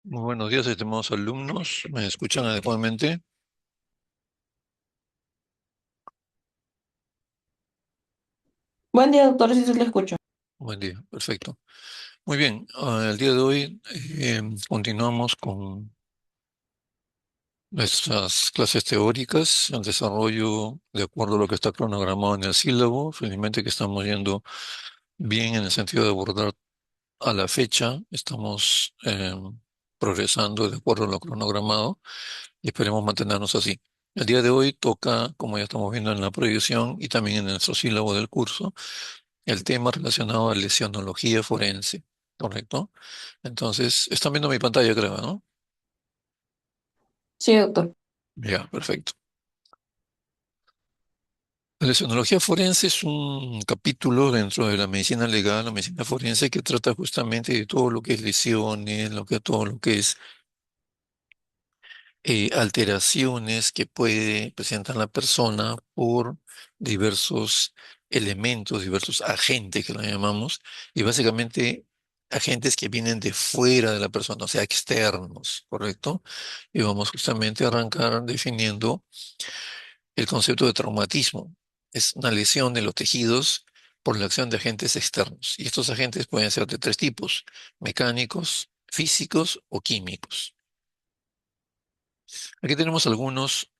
Muy buenos días, estimados alumnos. ¿Me escuchan adecuadamente? Buen día, doctor, si se le escucho. Buen día, perfecto. Muy bien, el día de hoy continuamos con nuestras clases teóricas, el desarrollo de acuerdo a lo que está cronogramado en el sílabo. Felizmente que estamos yendo bien en el sentido de abordar a la fecha. Estamos progresando de acuerdo a lo cronogramado y esperemos mantenernos así. El día de hoy toca, como ya estamos viendo en la proyección y también en nuestro sílabo del curso, el tema relacionado a lesionología forense, ¿correcto? Entonces, están viendo mi pantalla, creo, ¿no? Sí, doctor. Ya, perfecto. La lesionología forense es un capítulo dentro de la medicina legal, la medicina forense, que trata justamente de todo lo que es lesiones, todo lo que es alteraciones que puede presentar la persona por diversos elementos, diversos agentes que lo llamamos, y básicamente agentes que vienen de fuera de la persona, o sea, externos, ¿correcto? Y vamos justamente a arrancar definiendo el concepto de traumatismo. Es una lesión de los tejidos por la acción de agentes externos. Y estos agentes pueden ser de tres tipos: mecánicos, físicos o químicos. Aquí tenemos algunos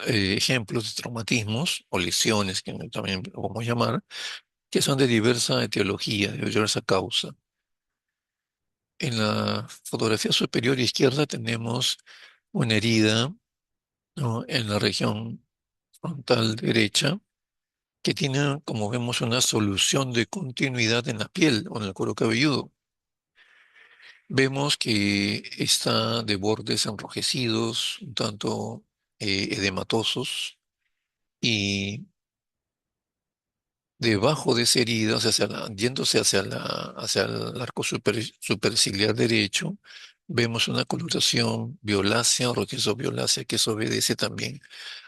ejemplos de traumatismos o lesiones, que también podemos llamar, que son de diversa etiología, de diversa causa. En la fotografía superior izquierda tenemos una herida, ¿no?, en la región frontal derecha, que tiene, como vemos, una solución de continuidad en la piel o en el cuero cabelludo. Vemos que está de bordes enrojecidos, un tanto edematosos, y debajo de esa herida, o sea, yéndose hacia el arco superciliar derecho, vemos una coloración violácea o rojizo violácea, que se obedece también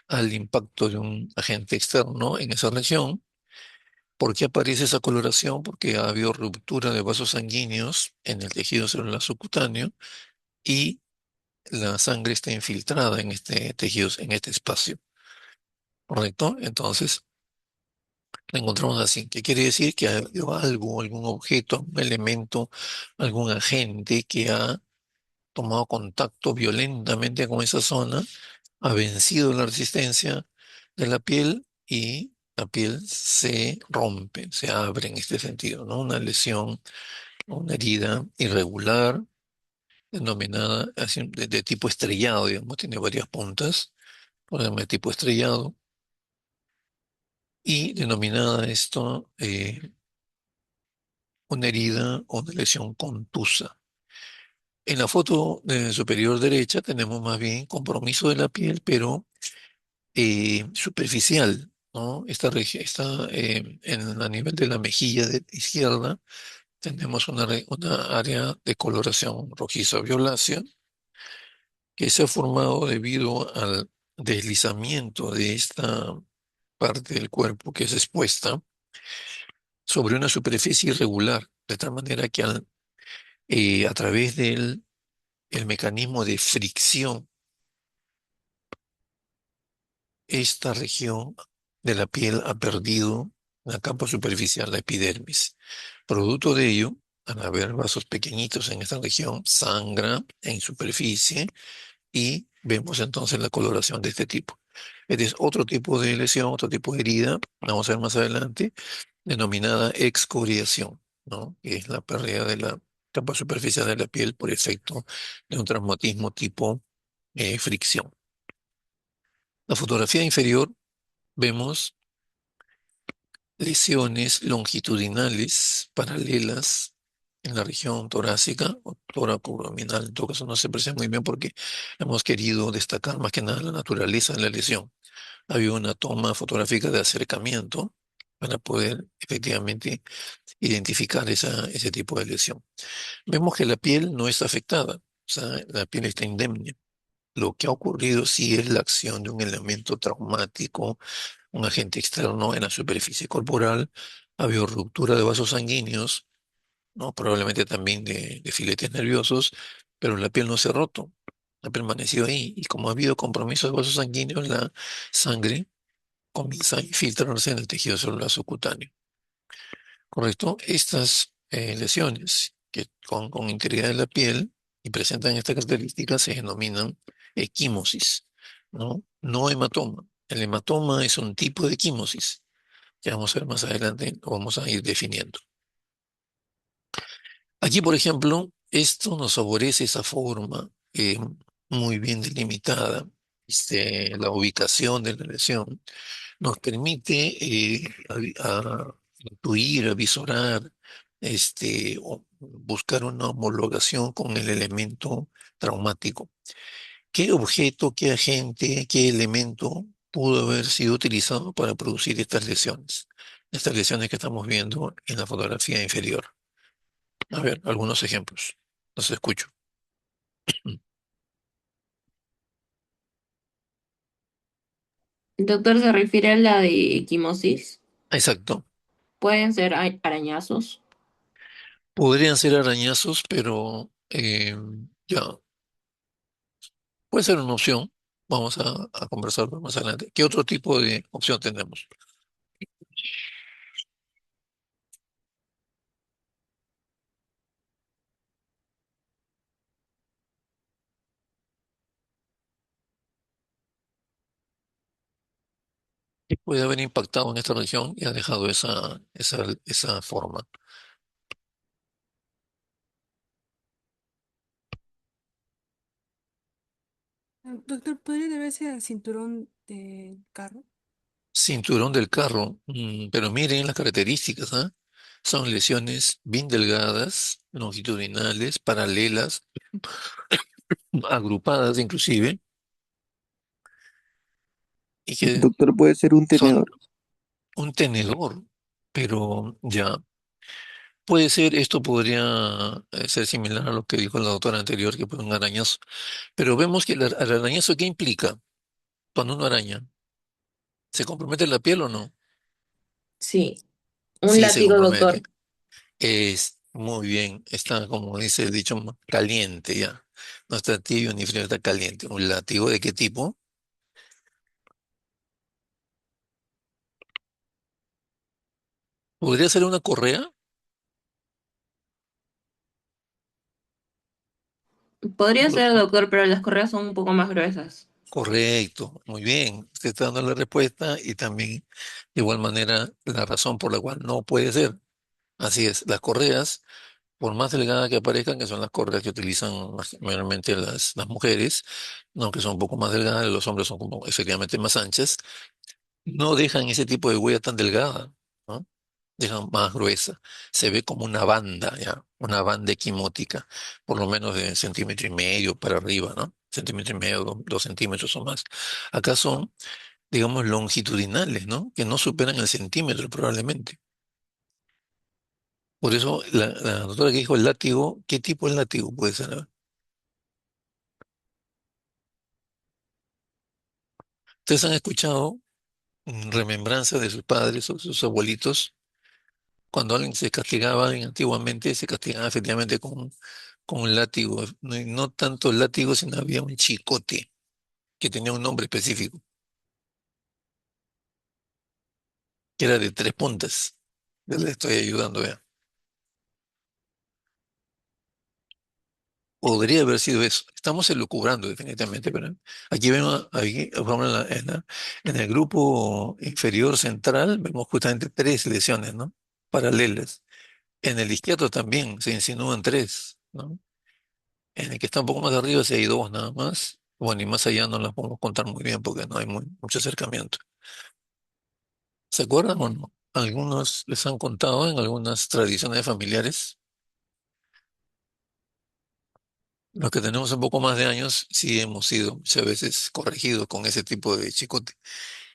al impacto de un agente externo en esa región. ¿Por qué aparece esa coloración? Porque ha habido ruptura de vasos sanguíneos en el tejido celular subcutáneo y la sangre está infiltrada en este tejido, en este espacio, ¿correcto? Entonces, la encontramos así. ¿Qué quiere decir? Que ha habido algo, algún objeto, un elemento, algún agente que ha tomado contacto violentamente con esa zona, ha vencido la resistencia de la piel y la piel se rompe, se abre en este sentido, ¿no? Una lesión, una herida irregular, denominada así, de tipo estrellado, digamos, tiene varias puntas, ponemos de tipo estrellado, y denominada esto una herida o una lesión contusa. En la foto superior derecha tenemos más bien compromiso de la piel, pero superficial, ¿no? Esta región está a nivel de la mejilla izquierda. Tenemos una área de coloración rojiza violácea que se ha formado debido al deslizamiento de esta parte del cuerpo que es expuesta sobre una superficie irregular, de tal manera que a través del el mecanismo de fricción, esta región de la piel ha perdido la capa superficial, la epidermis. Producto de ello, al haber vasos pequeñitos en esta región, sangra en superficie y vemos entonces la coloración de este tipo. Este es otro tipo de lesión, otro tipo de herida, vamos a ver más adelante, denominada excoriación, ¿no? Que es la pérdida de la capa superficial de la piel por efecto de un traumatismo tipo fricción. La fotografía inferior vemos lesiones longitudinales paralelas en la región torácica o tóraco-abdominal. En todo caso no se aprecia muy bien porque hemos querido destacar más que nada la naturaleza de la lesión. Había una toma fotográfica de acercamiento para poder efectivamente identificar ese tipo de lesión. Vemos que la piel no está afectada, o sea, la piel está indemne. Lo que ha ocurrido sí es la acción de un elemento traumático, un agente externo en la superficie corporal. Ha habido ruptura de vasos sanguíneos, ¿no? Probablemente también de filetes nerviosos, pero la piel no se ha roto, ha permanecido ahí. Y como ha habido compromiso de vasos sanguíneos, la sangre comienza a infiltrarse en el tejido celular subcutáneo. ¿Correcto? Estas lesiones que con integridad de la piel y presentan estas características se denominan equimosis, ¿no? No hematoma. El hematoma es un tipo de equimosis que vamos a ver más adelante, lo vamos a ir definiendo. Aquí, por ejemplo, esto nos favorece esa forma muy bien delimitada, la ubicación de la lesión, nos permite intuir, a visorar, o buscar una homologación con el elemento traumático. ¿Qué objeto, qué agente, qué elemento pudo haber sido utilizado para producir estas lesiones? Estas lesiones que estamos viendo en la fotografía inferior. A ver, algunos ejemplos. Los escucho. El doctor se refiere a la de equimosis. Exacto. Pueden ser arañazos. Podrían ser arañazos, pero ya, puede ser una opción. Vamos a conversarlo más adelante. ¿Qué otro tipo de opción tenemos? ¿Qué puede haber impactado en esta región y ha dejado esa forma? Doctor, ¿podría deberse al cinturón del carro? Cinturón del carro. Pero miren las características, ¿ah? Son lesiones bien delgadas, longitudinales, paralelas, agrupadas inclusive, y que Doctor, puede ser un son tenedor. un tenedor. Pero ya, puede ser, esto podría ser similar a lo que dijo la doctora anterior, que fue un arañazo. Pero vemos que el arañazo, ¿qué implica cuando uno araña? ¿Se compromete la piel o no? Sí, un Sí, se látigo, compromete. doctor. Es muy bien, está como dice el dicho, caliente ya. No está tibio ni frío, está caliente. ¿Un látigo de qué tipo? ¿Podría ser una correa? Podría ser, Doctor. doctor, pero las correas son un poco más gruesas. Correcto, muy bien. Usted está dando la respuesta y también, de igual manera, la razón por la cual no puede ser. Así es, las correas, por más delgadas que aparezcan, que son las correas que utilizan mayormente las mujeres, no que son un poco más delgadas, los hombres son como efectivamente más anchas, no dejan ese tipo de huella tan delgada, ¿no? Dejan más gruesa. Se ve como una banda, ¿ya? Una banda equimótica, por lo menos de centímetro y medio para arriba, ¿no? Centímetro y medio, 2 centímetros o más. Acá son, digamos, longitudinales, ¿no? Que no superan el centímetro probablemente. Por eso la doctora que dijo el látigo, ¿qué tipo de látigo puede ser? ¿Ustedes han escuchado remembranzas de sus padres o sus abuelitos? Cuando alguien se castigaba, antiguamente se castigaba efectivamente con un látigo. No, y no tanto el látigo, sino había un chicote que tenía un nombre específico, que era de 3 puntas. Ya le estoy ayudando, vea. Podría haber sido eso. Estamos elucubrando definitivamente, pero aquí vemos, aquí, vamos en el grupo inferior central, vemos justamente 3 lesiones, ¿no? Paralelas. En el izquierdo también se insinúan 3, ¿no? En el que está un poco más arriba sí hay 2 nada más. Bueno, y más allá no las podemos contar muy bien porque no hay mucho acercamiento. ¿Se acuerdan o no? Algunos les han contado en algunas tradiciones familiares. Los que tenemos un poco más de años, sí hemos sido muchas veces corregidos con ese tipo de chicote.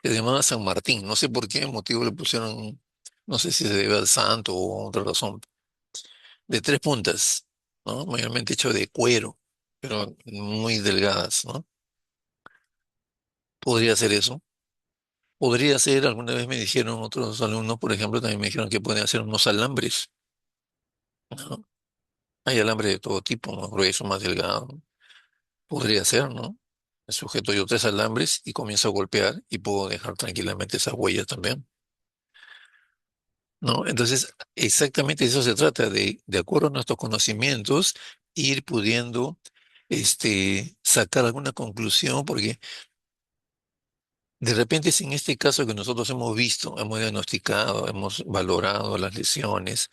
Que se llamaba San Martín. No sé por qué motivo le pusieron, no sé si se debe al santo o a otra razón. De 3 puntas, ¿no? Mayormente hecho de cuero, pero muy delgadas, ¿no? Podría ser eso. Podría ser, alguna vez me dijeron otros alumnos, por ejemplo, también me dijeron que pueden hacer unos alambres, ¿no? Hay alambre de todo tipo, más grueso, más delgado. Podría ser, ¿no? Sujeto yo tres alambres y comienzo a golpear y puedo dejar tranquilamente esas huellas también, ¿no? Entonces, exactamente de eso se trata, de acuerdo a nuestros conocimientos, ir pudiendo sacar alguna conclusión, porque de repente es en este caso que nosotros hemos visto, hemos diagnosticado, hemos valorado las lesiones,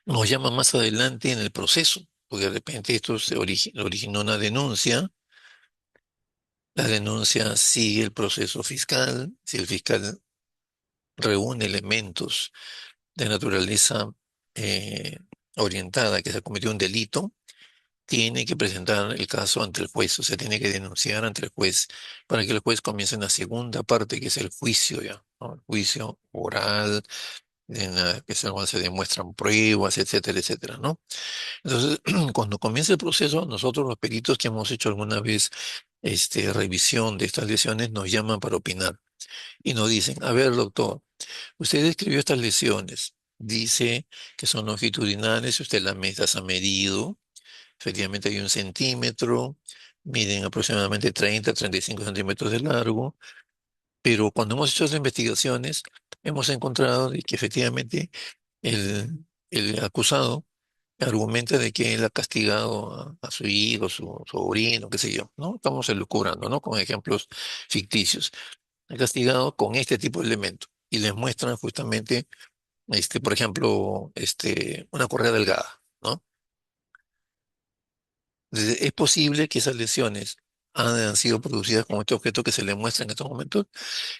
nos llama más adelante en el proceso, porque de repente esto originó una denuncia. La denuncia sigue el proceso fiscal. Si el fiscal reúne elementos de naturaleza eh, orientada que se cometió un delito, tiene que presentar el caso ante el juez, o sea, tiene que denunciar ante el juez para que el juez comience una segunda parte, que es el juicio ya, ¿no? El juicio oral, en la que es el cual se demuestran pruebas, etcétera, etcétera, ¿no? Entonces, cuando comienza el proceso, nosotros los peritos que hemos hecho alguna vez revisión de estas lesiones nos llaman para opinar y nos dicen, a ver, doctor, usted describió estas lesiones, dice que son longitudinales, usted las ha medido, efectivamente hay 1 centímetro, miden aproximadamente 30 a 35 centímetros de largo, pero cuando hemos hecho las investigaciones, hemos encontrado de que efectivamente el acusado argumenta de que él ha castigado a su hijo, su sobrino, qué sé yo, ¿no? Estamos elucubrando, ¿no? Con ejemplos ficticios. Ha castigado con este tipo de elementos y les muestran justamente, por ejemplo, una correa delgada, ¿no? Entonces, es posible que esas lesiones han sido producidas con este objeto que se le muestra en estos momentos.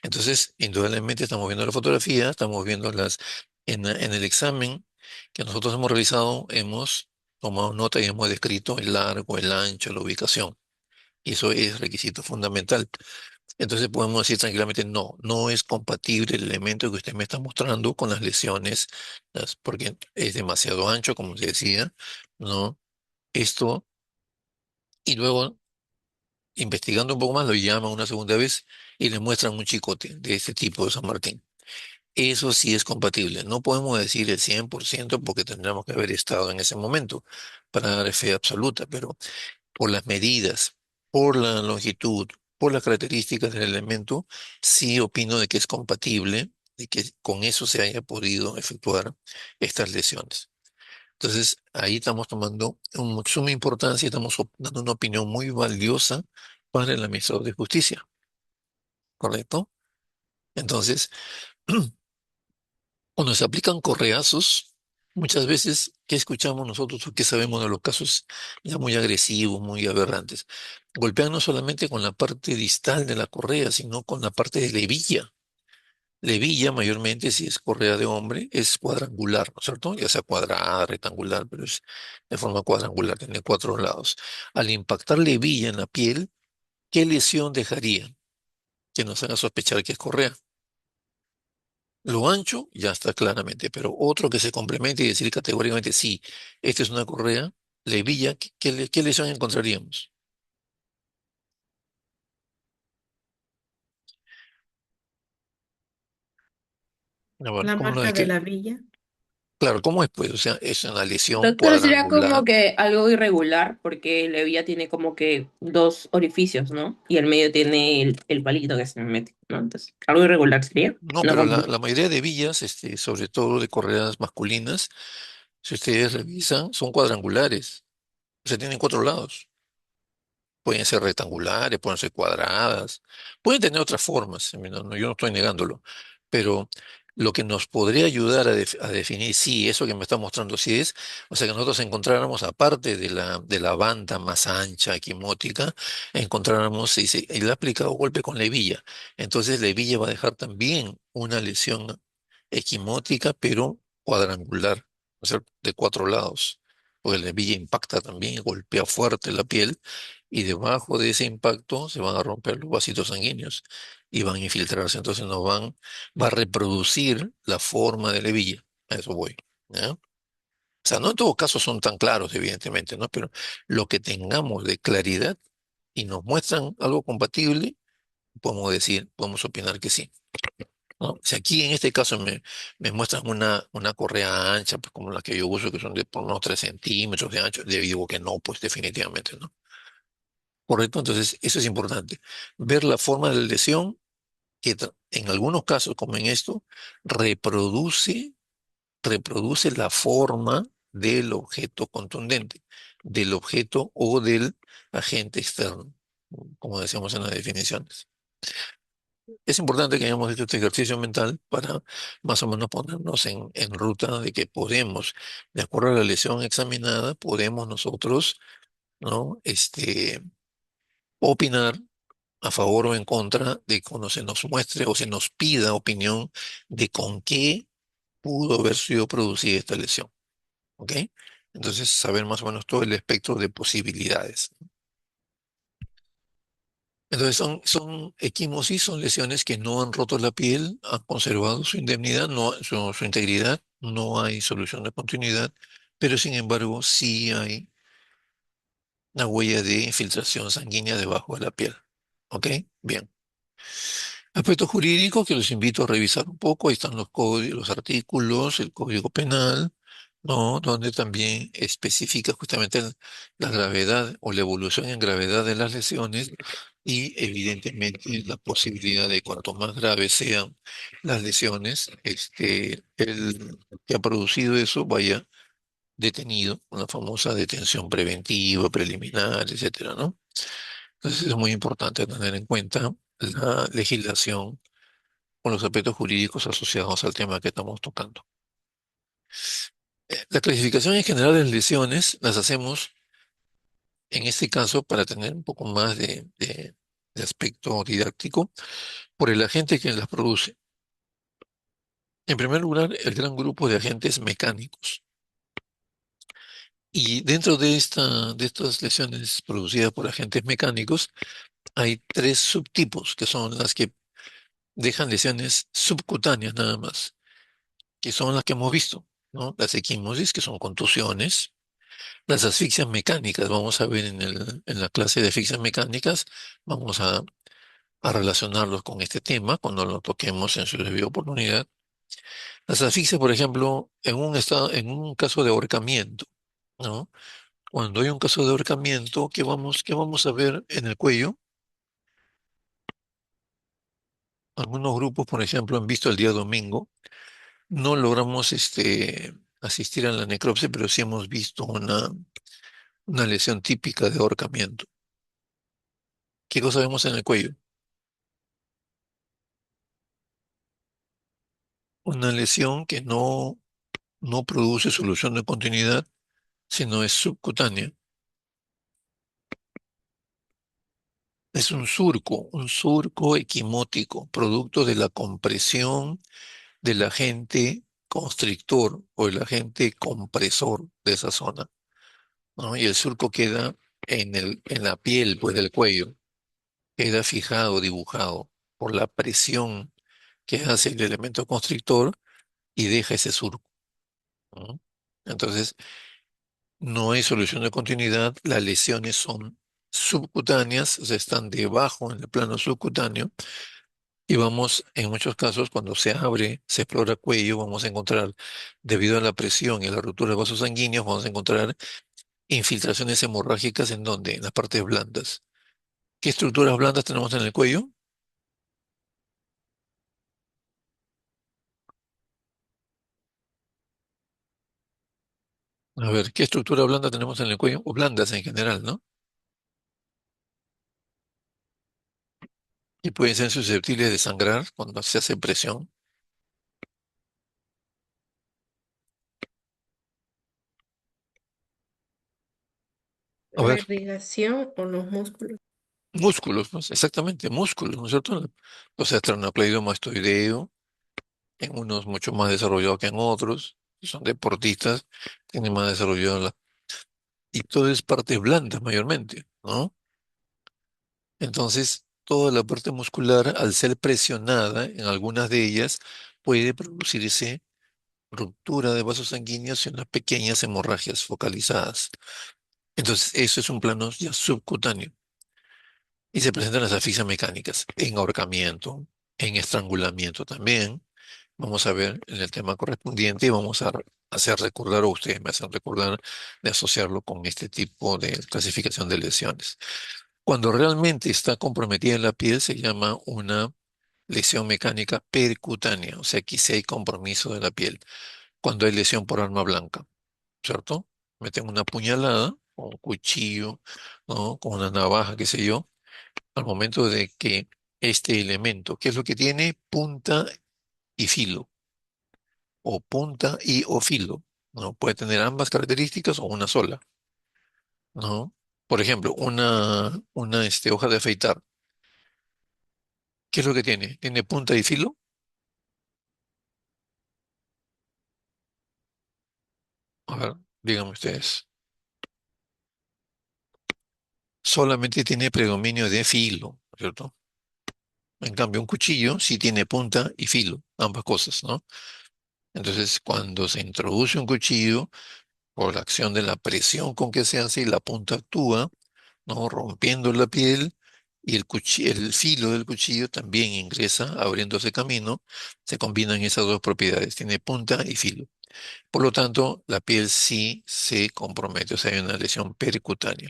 Entonces, indudablemente estamos viendo la fotografía, estamos viendo en el examen que nosotros hemos realizado, hemos tomado nota y hemos descrito el largo, el ancho, la ubicación. Y eso es requisito fundamental. Entonces podemos decir tranquilamente, no, no es compatible el elemento que usted me está mostrando con las lesiones, porque es demasiado ancho, como se decía, ¿no? Esto, y luego, investigando un poco más, lo llaman una segunda vez y le muestran un chicote de este tipo de San Martín. Eso sí es compatible. No podemos decir el 100% porque tendríamos que haber estado en ese momento para dar fe absoluta, pero por las medidas, por la longitud, por las características del elemento, sí opino de que es compatible y que con eso se haya podido efectuar estas lesiones. Entonces, ahí estamos tomando suma importancia y estamos dando una opinión muy valiosa para el administrador de justicia, ¿correcto? Entonces, cuando se aplican correazos, muchas veces, ¿qué escuchamos nosotros o qué sabemos de los casos ya muy agresivos, muy aberrantes? Golpean no solamente con la parte distal de la correa, sino con la parte de la hebilla. La hebilla, mayormente, si es correa de hombre, es cuadrangular, ¿no es cierto? Ya sea cuadrada, rectangular, pero es de forma cuadrangular, tiene 4 lados. Al impactar la hebilla en la piel, ¿qué lesión dejaría? Que nos haga sospechar que es correa. Lo ancho ya está claramente, pero otro que se complemente y decir categóricamente sí, esta es una correa, la hebilla, ¿qué lesión encontraríamos? A ver, La ¿cómo lo marca de describe? la villa. Claro, ¿cómo es pues? O sea, es una lesión Doctor, sería como cuadrangular. que algo irregular porque la hebilla tiene como que dos orificios, ¿no? Y el medio tiene el palito que se me mete, ¿no? Entonces, algo irregular sería. No, No pero como... la mayoría de hebillas, sobre todo de correas masculinas, si ustedes revisan, son cuadrangulares. O sea, tienen 4 lados. Pueden ser rectangulares, pueden ser cuadradas, pueden tener otras formas, yo no estoy negándolo, pero lo que nos podría ayudar a definir si eso que me está mostrando sí es, o sea, que nosotros encontráramos, aparte de la banda más ancha, equimótica, encontráramos, si él ha aplicado golpe con la hebilla, entonces la hebilla va a dejar también una lesión equimótica, pero cuadrangular, o sea, de 4 lados, porque la hebilla impacta también, golpea fuerte la piel y debajo de ese impacto se van a romper los vasitos sanguíneos y van a infiltrarse. Entonces va a reproducir la forma de la hebilla. A eso voy. ¿Ya? O sea, no en todos casos son tan claros, evidentemente, ¿no? Pero lo que tengamos de claridad y nos muestran algo compatible, podemos decir, podemos opinar que sí. ¿no? Si aquí en este caso me muestran una correa ancha, pues como la que yo uso, que son de por unos 3 centímetros de ancho, le digo que no, pues definitivamente no. Correcto, entonces eso es importante. Ver la forma de la lesión, que en algunos casos, como en esto, reproduce, reproduce la forma del objeto contundente, del objeto o del agente externo, como decíamos en las definiciones. Es importante que hayamos hecho este ejercicio mental para más o menos ponernos en ruta de que podemos, de acuerdo a la lesión examinada, podemos nosotros, ¿no? Opinar a favor o en contra de cuando se nos muestre o se nos pida opinión de con qué pudo haber sido producida esta lesión, ¿ok? Entonces, saber más o menos todo el espectro de posibilidades. Entonces son equimosis, son lesiones que no han roto la piel, han conservado su indemnidad, no, su integridad, no hay solución de continuidad, pero sin embargo sí hay una huella de infiltración sanguínea debajo de la piel. ¿Ok? Bien. Aspectos jurídicos que los invito a revisar un poco, ahí están los códigos, los artículos, el Código Penal, ¿no? Donde también especifica justamente la gravedad o la evolución en gravedad de las lesiones y evidentemente la posibilidad de cuanto más graves sean las lesiones, el que ha producido eso vaya detenido, una famosa detención preventiva, preliminar, etcétera, ¿no? Entonces es muy importante tener en cuenta la legislación con los aspectos jurídicos asociados al tema que estamos tocando. La clasificación en general de las lesiones las hacemos en este caso para tener un poco más de aspecto didáctico por el agente que las produce. En primer lugar, el gran grupo de agentes mecánicos. Y dentro de estas lesiones producidas por agentes mecánicos, hay tres subtipos que son las que dejan lesiones subcutáneas nada más, que son las que hemos visto, ¿no? Las equimosis, que son contusiones, las asfixias mecánicas, vamos a ver en la clase de asfixias mecánicas, vamos a relacionarlos con este tema cuando lo toquemos en su debida oportunidad. Las asfixias, por ejemplo, en un caso de ahorcamiento, ¿no? Cuando hay un caso de ahorcamiento, qué vamos a ver en el cuello? Algunos grupos, por ejemplo, han visto el día domingo. No logramos asistir a la necropsia, pero sí hemos visto una lesión típica de ahorcamiento. ¿Qué cosa vemos en el cuello? Una lesión que no produce solución de continuidad, sino es subcutánea. Es un surco equimótico, producto de la compresión del agente constrictor o el agente compresor de esa zona, ¿no? Y el surco queda en la piel, pues, del cuello, queda fijado, dibujado por la presión que hace el elemento constrictor y deja ese surco, ¿no? Entonces, no hay solución de continuidad, las lesiones son subcutáneas, o sea, están debajo en el plano subcutáneo y vamos, en muchos casos, cuando se abre, se explora cuello, vamos a encontrar, debido a la presión y a la ruptura de vasos sanguíneos, vamos a encontrar infiltraciones hemorrágicas en donde, en las partes blandas. ¿Qué estructuras blandas tenemos en el cuello? A ver, ¿qué estructura blanda tenemos en el cuello? O blandas en general, ¿no? Y pueden ser susceptibles de sangrar cuando se hace presión. A La ver, irrigación o los músculos. músculos, pues, exactamente, músculos, ¿no es cierto? O sea, esternocleidomastoideo, en unos mucho más desarrollado que en otros, si son deportistas, tienen más desarrollado y todo es parte blanda mayormente, ¿no? Entonces, toda la parte muscular, al ser presionada en algunas de ellas, puede producirse ruptura de vasos sanguíneos y unas pequeñas hemorragias focalizadas. Entonces, eso es un plano ya subcutáneo y se presentan las asfixias mecánicas en ahorcamiento. en estrangulamiento también. Vamos a ver en el tema correspondiente y vamos a hacer recordar, o ustedes me hacen recordar, de asociarlo con este tipo de clasificación de lesiones. Cuando realmente está comprometida la piel, se llama una lesión mecánica percutánea, o sea, aquí sí hay compromiso de la piel. Cuando hay lesión por arma blanca, ¿cierto? Meten una puñalada con un cuchillo, ¿no? Con una navaja, qué sé yo, al momento de que este elemento, ¿qué es lo que tiene? Punta y filo, o punta y o filo, ¿no? Puede tener ambas características o una sola, ¿no? Por ejemplo, una hoja de afeitar, ¿qué es lo que tiene? ¿Tiene punta y filo? A ver, díganme ustedes. Solamente tiene predominio de filo, ¿cierto? En cambio, un cuchillo sí tiene punta y filo, ambas cosas, ¿no? Entonces, cuando se introduce un cuchillo, por la acción de la presión con que se hace, la punta actúa, ¿no? Rompiendo la piel y el filo del cuchillo también ingresa, abriéndose camino, se combinan esas dos propiedades, tiene punta y filo. Por lo tanto, la piel sí se compromete, o sea, hay una lesión percutánea.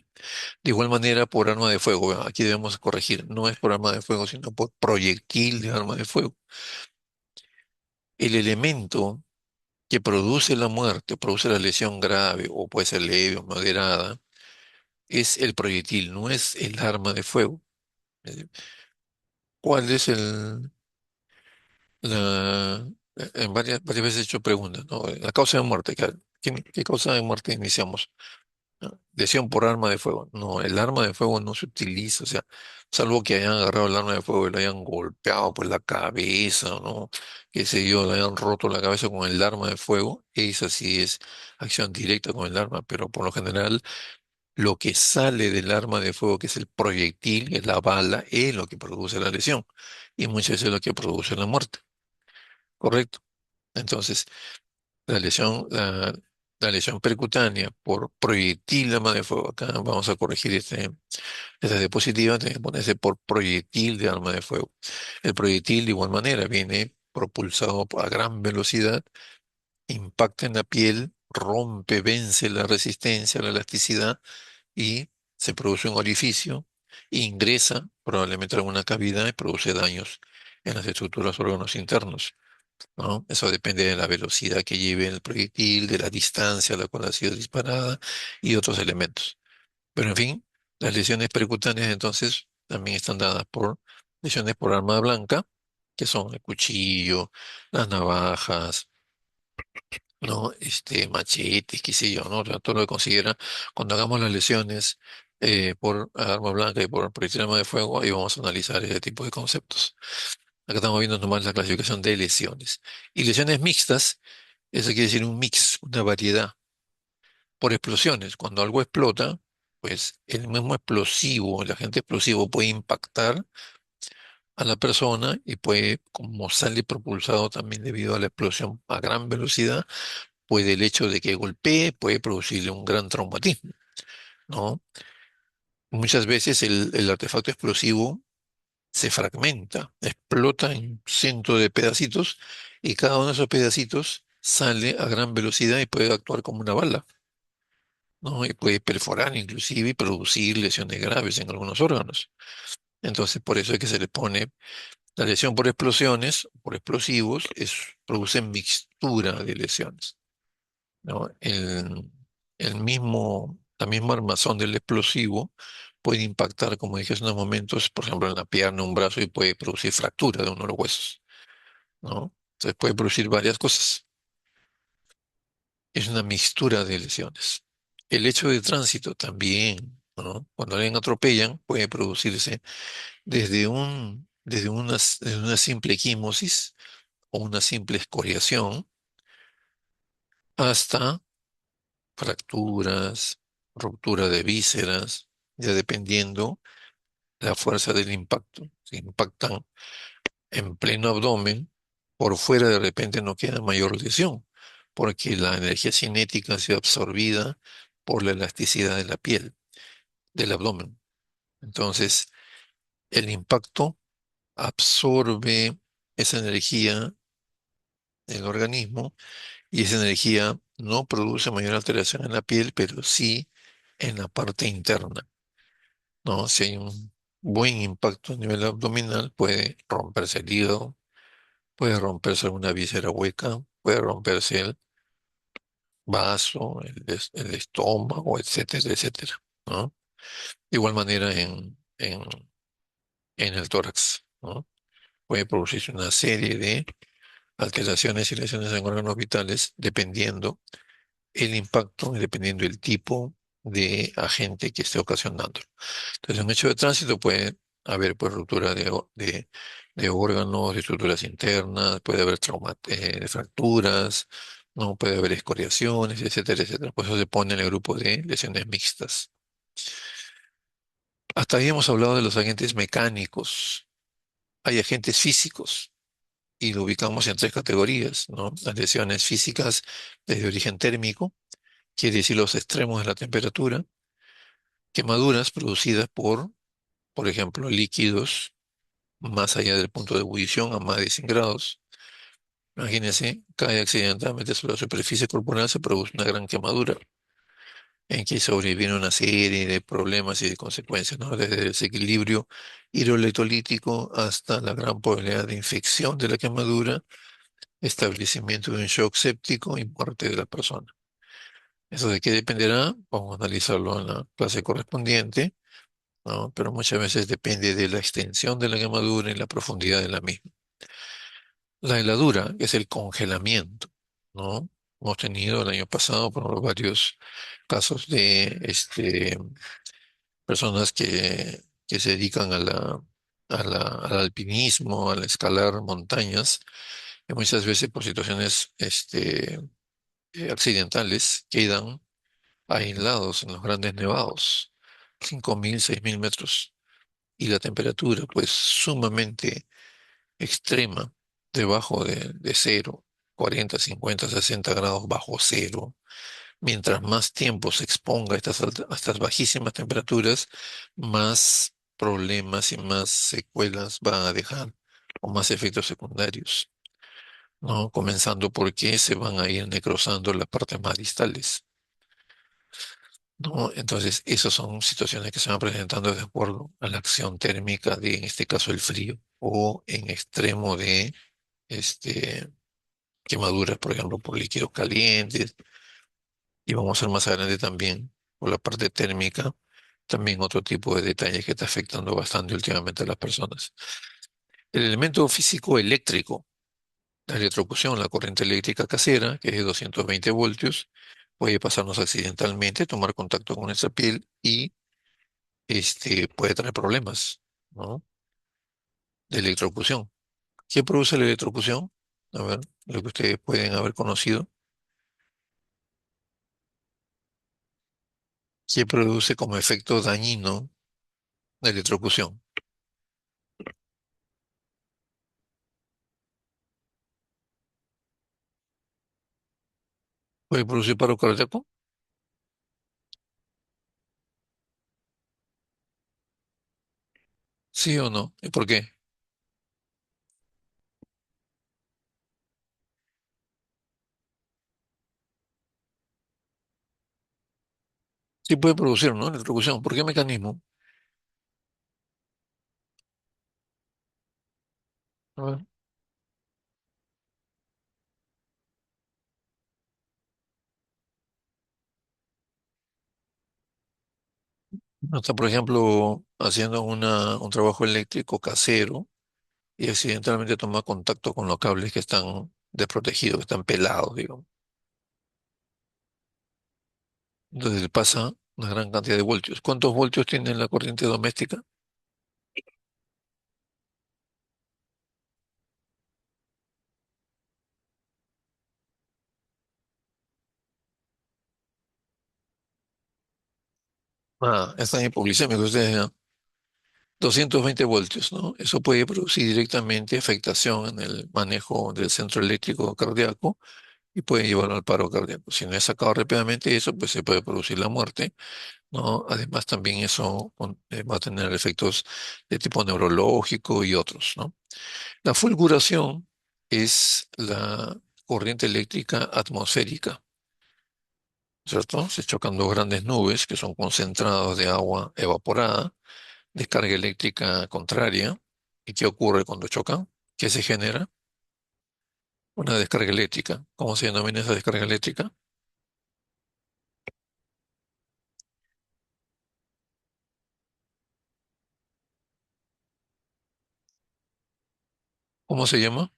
De igual manera, por arma de fuego, ¿verdad? Aquí debemos corregir, no es por arma de fuego, sino por proyectil de arma de fuego. El elemento que produce la muerte, produce la lesión grave, o puede ser leve o moderada, es el proyectil, no es el arma de fuego. Eh, ¿Cuál es la, en varias veces he hecho preguntas, ¿no? La causa de muerte, ¿qué causa de muerte iniciamos? ¿No? Lesión por arma de fuego. No, el arma de fuego no se utiliza, o sea, salvo que hayan agarrado el arma de fuego y le hayan golpeado por la cabeza, ¿no? Qué sé yo, le hayan roto la cabeza con el arma de fuego, esa sí es acción directa con el arma, pero por lo general lo que sale del arma de fuego, que es el proyectil, es la bala, es lo que produce la lesión y muchas veces es lo que produce la muerte, ¿correcto? Entonces, la lesión percutánea por proyectil de arma de fuego, acá vamos a corregir esta diapositiva, tiene que ponerse por proyectil de arma de fuego. El proyectil de igual manera viene propulsado a gran velocidad, impacta en la piel, rompe, vence la resistencia, la elasticidad y se produce un orificio, ingresa probablemente a alguna cavidad y produce daños en las estructuras órganos internos, ¿no? Eso depende de la velocidad que lleve el proyectil, de la distancia a la cual ha sido disparada y otros elementos. Pero en fin, las lesiones percutáneas entonces también están dadas por lesiones por arma blanca, que son el cuchillo, las navajas, ¿no? Machetes, qué sé yo, ¿no? O sea, todo lo que considera cuando hagamos las lesiones por arma blanca y por proyectil de arma de fuego, ahí vamos a analizar ese tipo de conceptos. Acá estamos viendo nomás la clasificación de lesiones. Y lesiones mixtas, eso quiere decir un mix, una variedad. Por explosiones, cuando algo explota, pues el mismo explosivo, el agente explosivo puede impactar a la persona y puede, como sale propulsado también debido a la explosión a gran velocidad, puede el hecho de que golpee, puede producirle un gran traumatismo, ¿no? Muchas veces el artefacto explosivo se fragmenta, explota en cientos de pedacitos y cada uno de esos pedacitos sale a gran velocidad y puede actuar como una bala, ¿no? Y puede perforar inclusive y producir lesiones graves en algunos órganos. Entonces, por eso es que se le pone la lesión por explosiones, por explosivos, produce mixtura de lesiones, ¿no? La misma armazón del explosivo puede impactar, como dije hace unos momentos, por ejemplo, en la pierna, un brazo y puede producir fractura de uno de los huesos, ¿no? Entonces puede producir varias cosas. Es una mixtura de lesiones. El hecho de tránsito también, ¿no? Cuando alguien atropellan, puede producirse desde una simple equimosis o una simple escoriación hasta fracturas, ruptura de vísceras, ya dependiendo la fuerza del impacto. Si impactan en pleno abdomen, por fuera de repente no queda mayor lesión, porque la energía cinética ha sido absorbida por la elasticidad de la piel, del abdomen. Entonces, el impacto absorbe esa energía del organismo y esa energía no produce mayor alteración en la piel, pero sí en la parte interna, ¿no? Si hay un buen impacto a nivel abdominal, puede romperse el hígado, puede romperse alguna víscera hueca, puede romperse el vaso, el estómago, etcétera, etcétera, ¿no? De igual manera en el tórax, ¿no? Puede producirse una serie de alteraciones y lesiones en órganos vitales dependiendo el impacto y dependiendo el tipo de agente que esté ocasionando. Entonces, en un hecho de tránsito puede haber pues ruptura de órganos, de estructuras internas, puede haber fracturas, no puede haber escoriaciones, etcétera, etcétera. Por eso se pone en el grupo de lesiones mixtas. Hasta ahí hemos hablado de los agentes mecánicos. Hay agentes físicos y lo ubicamos en tres categorías, ¿no? Las lesiones físicas desde origen térmico, quiere decir los extremos de la temperatura, quemaduras producidas por ejemplo, líquidos más allá del punto de ebullición a más de 100 grados. Imagínense, cae accidentalmente sobre la superficie corporal, se produce una gran quemadura en que sobreviene una serie de problemas y de consecuencias, ¿no? Desde el desequilibrio hidroelectrolítico hasta la gran probabilidad de infección de la quemadura, establecimiento de un shock séptico y muerte de la persona. ¿Eso de qué dependerá? Vamos a analizarlo en la clase correspondiente, ¿no? Pero muchas veces depende de la extensión de la quemadura y la profundidad de la misma. La heladura es el congelamiento, ¿no? Hemos tenido el año pasado, por ejemplo, varios casos de personas que se dedican al alpinismo, al escalar montañas, y muchas veces por situaciones accidentales quedan aislados en los grandes nevados, 5.000, 6.000 metros, y la temperatura pues sumamente extrema, debajo de cero, 40, 50, 60 grados bajo cero. Mientras más tiempo se exponga a a estas bajísimas temperaturas, más problemas y más secuelas van a dejar, o más efectos secundarios, ¿no? Comenzando porque se van a ir necrosando las partes más distales, ¿no? Entonces, esas son situaciones que se van presentando de acuerdo a la acción térmica de, en este caso, el frío, o en extremo de este, quemaduras, por ejemplo, por líquidos calientes, y vamos a ver más adelante también por la parte térmica, también otro tipo de detalles que está afectando bastante últimamente a las personas. El elemento físico eléctrico, la electrocución, la corriente eléctrica casera, que es de 220 voltios, puede pasarnos accidentalmente, tomar contacto con nuestra piel y puede traer problemas, ¿no? De electrocución. ¿Qué produce la electrocución? A ver, lo que ustedes pueden haber conocido. ¿Qué produce como efecto dañino la electrocución? ¿Puede producir paro cardíaco? ¿Sí o no? ¿Y por qué? Sí puede producir, ¿no? Electrocución. ¿Por qué mecanismo? A ver. No está, por ejemplo, haciendo un trabajo eléctrico casero y accidentalmente toma contacto con los cables que están desprotegidos, que están pelados, digamos. Entonces le pasa una gran cantidad de voltios. ¿Cuántos voltios tiene la corriente doméstica? Ah, están hipoglicémicos ustedes, ¿no? 220 voltios, ¿no? Eso puede producir directamente afectación en el manejo del centro eléctrico cardíaco y puede llevarlo al paro cardíaco. Si no es sacado rápidamente eso, pues se puede producir la muerte, ¿no? Además, también eso va a tener efectos de tipo neurológico y otros, ¿no? La fulguración es la corriente eléctrica atmosférica, ¿cierto? Se chocan dos grandes nubes que son concentrados de agua evaporada, descarga eléctrica contraria. ¿Y qué ocurre cuando chocan? ¿Qué se genera? Una descarga eléctrica. ¿Cómo se denomina esa descarga eléctrica? ¿Cómo se llama?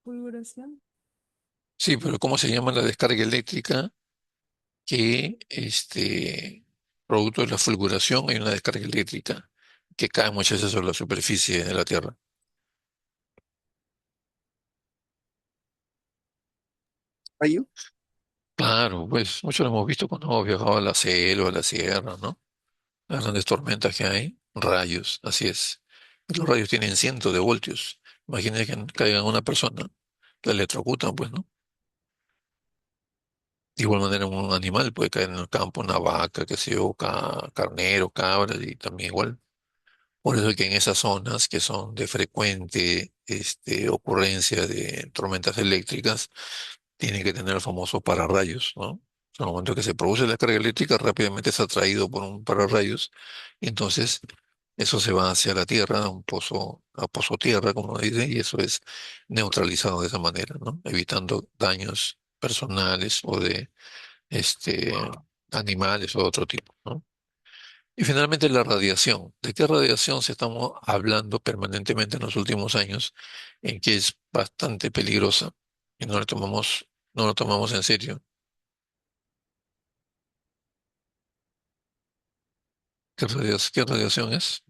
Fulguración. Sí, pero ¿cómo se llama la descarga eléctrica que, producto de la fulguración, hay una descarga eléctrica que cae muchas veces sobre la superficie de la Tierra? Rayo. Claro, pues muchos lo hemos visto cuando hemos viajado a la selva, a la sierra, ¿no? Las grandes tormentas que hay, rayos, así es. Y los rayos tienen cientos de voltios. Imagínense que caiga en una persona, la electrocutan, pues, ¿no? De igual manera, un animal puede caer en el campo, una vaca, qué sé yo, carnero, cabra, y también igual. Por eso es que en esas zonas que son de frecuente ocurrencia de tormentas eléctricas, tienen que tener el famoso pararrayos, ¿no? En el momento que se produce la carga eléctrica, rápidamente es atraído por un pararrayos, y entonces eso se va hacia la tierra, a pozo tierra, como dice, y eso es neutralizado de esa manera, ¿no? Evitando daños personales o de este, animales o de otro tipo, ¿no? Y finalmente la radiación. ¿De qué radiación se estamos hablando permanentemente en los últimos años? En que es bastante peligrosa y no lo tomamos en serio. ¿Qué radiación es?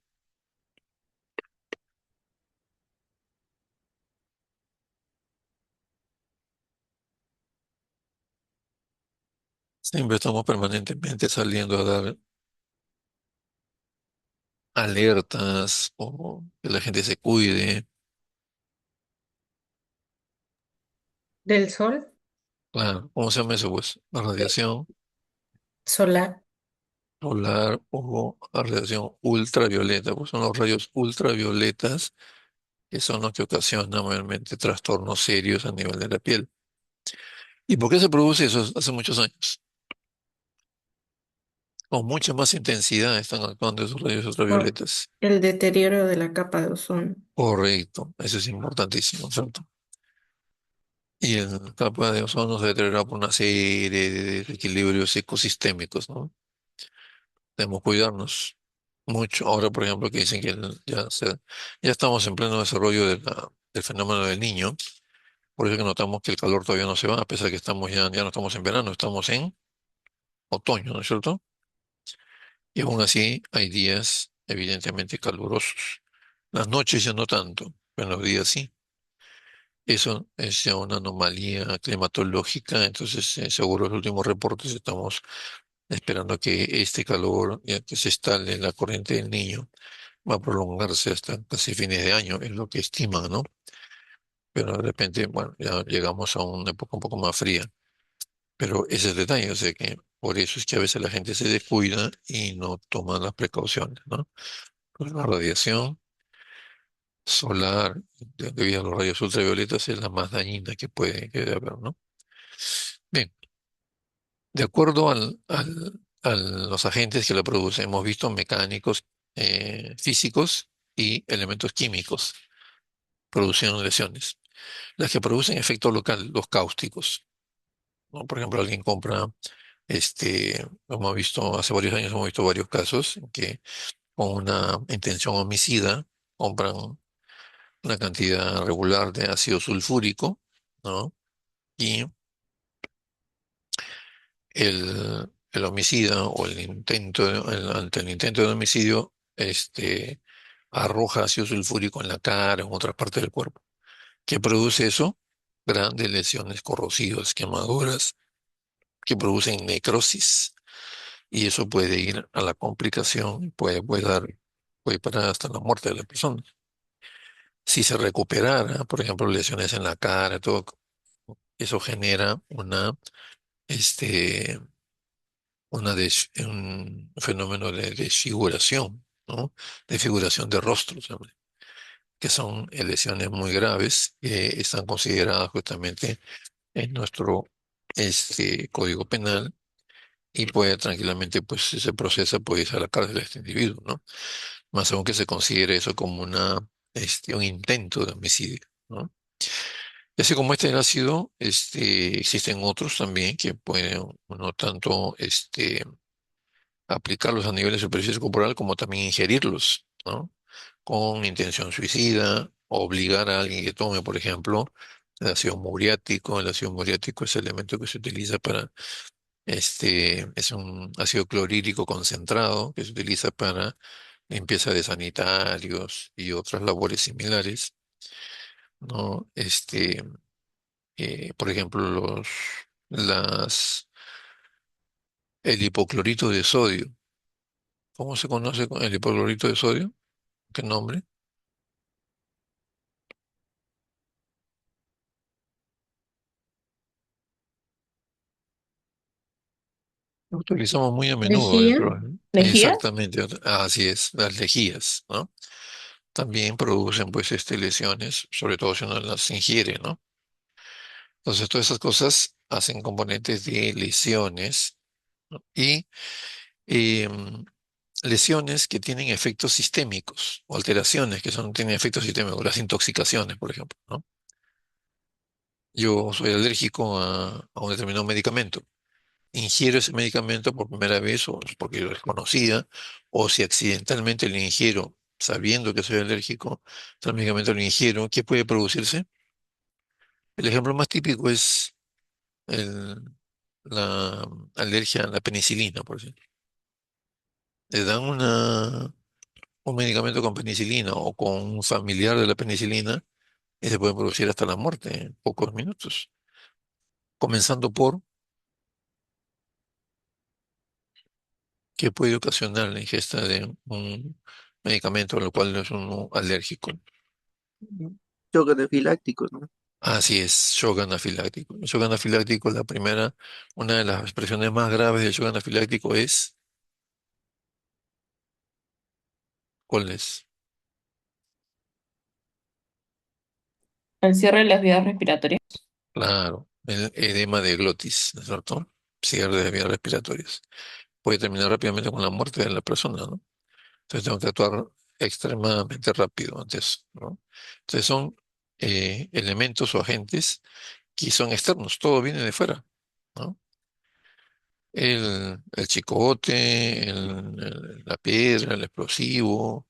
Siempre estamos permanentemente saliendo a dar alertas o que la gente se cuide. Del sol, Claro, ¿cómo se llama eso, pues? La radiación solar. solar o la radiación ultravioleta, pues son los rayos ultravioletas que son los que ocasionan realmente trastornos serios a nivel de la piel. ¿Y por qué se produce eso hace muchos años? Con mucha más intensidad están actuando esos rayos Por ultravioletas. el deterioro de la capa de ozono. Correcto, eso es importantísimo, ¿cierto? Y el capa de ozono se deteriora por una serie de desequilibrios ecosistémicos, ¿no? Debemos cuidarnos mucho. Ahora, por ejemplo, que dicen que ya estamos en pleno desarrollo del fenómeno del niño. Por eso que notamos que el calor todavía no se va, a pesar de que ya no estamos en verano, estamos en otoño, ¿no es cierto? Y aún así hay días evidentemente calurosos. Las noches ya no tanto, pero los días sí. Eso es ya una anomalía climatológica, entonces seguro los últimos reportes estamos esperando que este calor, ya que se instale en la corriente del Niño, va a prolongarse hasta casi fines de año, es lo que estiman, ¿no? Pero de repente, bueno, ya llegamos a una época un poco más fría. Pero ese es el detalle, o sea que por eso es que a veces la gente se descuida y no toma las precauciones, ¿no? Pues la radiación solar debido a los rayos ultravioletas es la más dañina que debe haber, ¿no? Bien, de acuerdo a los agentes que la producen, hemos visto mecánicos, físicos y elementos químicos produciendo lesiones. Las que producen efecto local, los cáusticos, ¿no? Por ejemplo, alguien compra, hemos visto, hace varios años hemos visto varios casos en que con una intención homicida compran una cantidad regular de ácido sulfúrico, ¿no? Y el homicida o ante el intento de homicidio, arroja ácido sulfúrico en la cara, en otras partes del cuerpo. ¿Qué produce eso? Grandes lesiones corrosivas, quemaduras, que producen necrosis. Y eso puede ir a la complicación, puede dar puede parar hasta la muerte de la persona. Si se recuperara, por ejemplo, lesiones en la cara, todo, eso genera este, un fenómeno de desfiguración, ¿no? Desfiguración de rostro, ¿sabe? Que son lesiones muy graves que están consideradas justamente en nuestro Código Penal y puede tranquilamente, pues, si se procesa, puede ir a la cárcel este individuo, ¿no? Más aún que se considere eso como un intento de homicidio, ¿no? Y así como este ha sido, existen otros también que pueden no tanto aplicarlos a nivel de superficie corporal como también ingerirlos, ¿no? Con intención suicida, obligar a alguien que tome, por ejemplo, el ácido muriático. El ácido muriático es el elemento que se utiliza es un ácido clorhídrico concentrado que se utiliza para limpieza de sanitarios y otras labores similares, ¿no? Por ejemplo, el hipoclorito de sodio. ¿Cómo se conoce con el hipoclorito de sodio? ¿Qué nombre? Lo utilizamos muy a menudo ¿Lejía? dentro, ¿no? ¿Lejía? Exactamente, así es, las lejías, ¿no? También producen pues lesiones, sobre todo si uno las ingiere, ¿no? Entonces todas esas cosas hacen componentes de lesiones, ¿no? Y em, lesiones que tienen efectos sistémicos o alteraciones que tienen efectos sistémicos, las intoxicaciones, por ejemplo, ¿no? Yo soy alérgico a un determinado medicamento. Ingiero ese medicamento por primera vez o porque lo desconocía, o si accidentalmente lo ingiero sabiendo que soy alérgico al medicamento, lo ingiero, ¿qué puede producirse? El ejemplo más típico es el- la alergia a la penicilina, por ejemplo. Le dan un medicamento con penicilina o con un familiar de la penicilina y se puede producir hasta la muerte en pocos minutos, comenzando por que puede ocasionar la ingesta de un medicamento al cual no es uno alérgico. Shock anafiláctico, ¿no? Así es, shock anafiláctico. El shock anafiláctico, una de las expresiones más graves del shock anafiláctico es, ¿cuál es? El cierre de las vías respiratorias. Claro, el edema de glotis, ¿no es cierto? Cierre de vías respiratorias. Puede terminar rápidamente con la muerte de la persona, ¿no? Entonces tengo que actuar extremadamente rápido antes, ¿no? Entonces son elementos o agentes que son externos, todo viene de fuera, ¿no? El chicote, la piedra, el explosivo,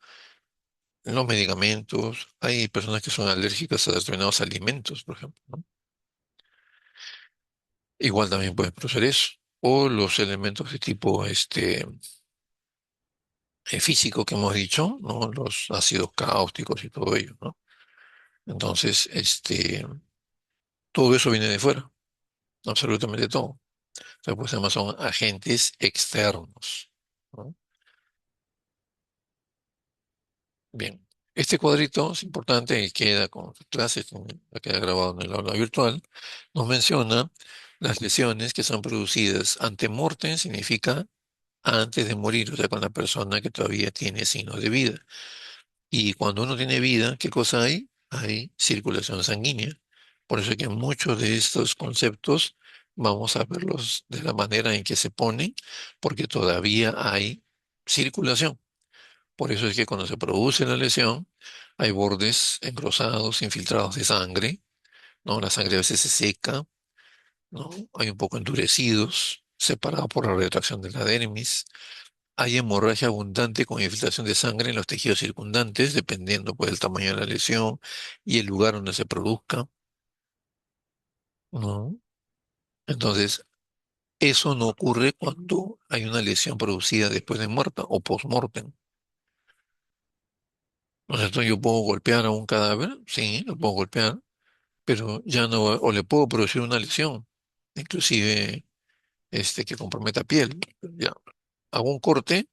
los medicamentos. Hay personas que son alérgicas a determinados alimentos, por ejemplo, ¿no? Igual también pueden proceder eso. O los elementos de tipo físico que hemos dicho, ¿no? Los ácidos cáusticos y todo ello, ¿no? Entonces, todo eso viene de fuera, absolutamente todo. O sea, pues además son agentes externos, ¿no? Bien, este cuadrito es importante y queda con sus clases, queda grabado en el aula virtual. Nos menciona las lesiones que son producidas ante mortem, significa antes de morir, o sea, con la persona que todavía tiene signos de vida. Y cuando uno tiene vida, ¿qué cosa hay? Hay circulación sanguínea. Por eso es que muchos de estos conceptos vamos a verlos de la manera en que se ponen, porque todavía hay circulación. Por eso es que cuando se produce la lesión, hay bordes engrosados, infiltrados de sangre, ¿no? La sangre a veces se seca, ¿no? Hay un poco endurecidos, separados por la retracción de la dermis. Hay hemorragia abundante con infiltración de sangre en los tejidos circundantes, dependiendo pues del tamaño de la lesión y el lugar donde se produzca, ¿no? Entonces, eso no ocurre cuando hay una lesión producida después de muerta o post-mortem. ¿No es cierto? Yo puedo golpear a un cadáver, sí, lo puedo golpear, pero ya no, o le puedo producir una lesión, inclusive que comprometa piel. Ya, hago un corte,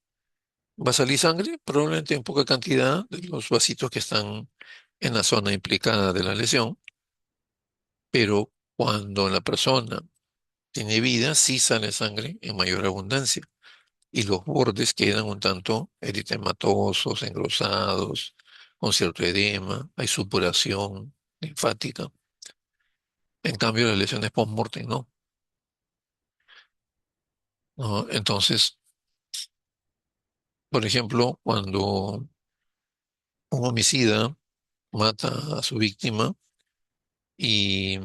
Va a salir sangre, probablemente en poca cantidad de los vasitos que están en la zona implicada de la lesión, pero cuando la persona tiene vida, sí sale sangre en mayor abundancia y los bordes quedan un tanto eritematosos, engrosados, con cierto edema, hay supuración linfática. En cambio, las lesiones post-mortem no, ¿no? Entonces, por ejemplo, cuando un homicida mata a su víctima y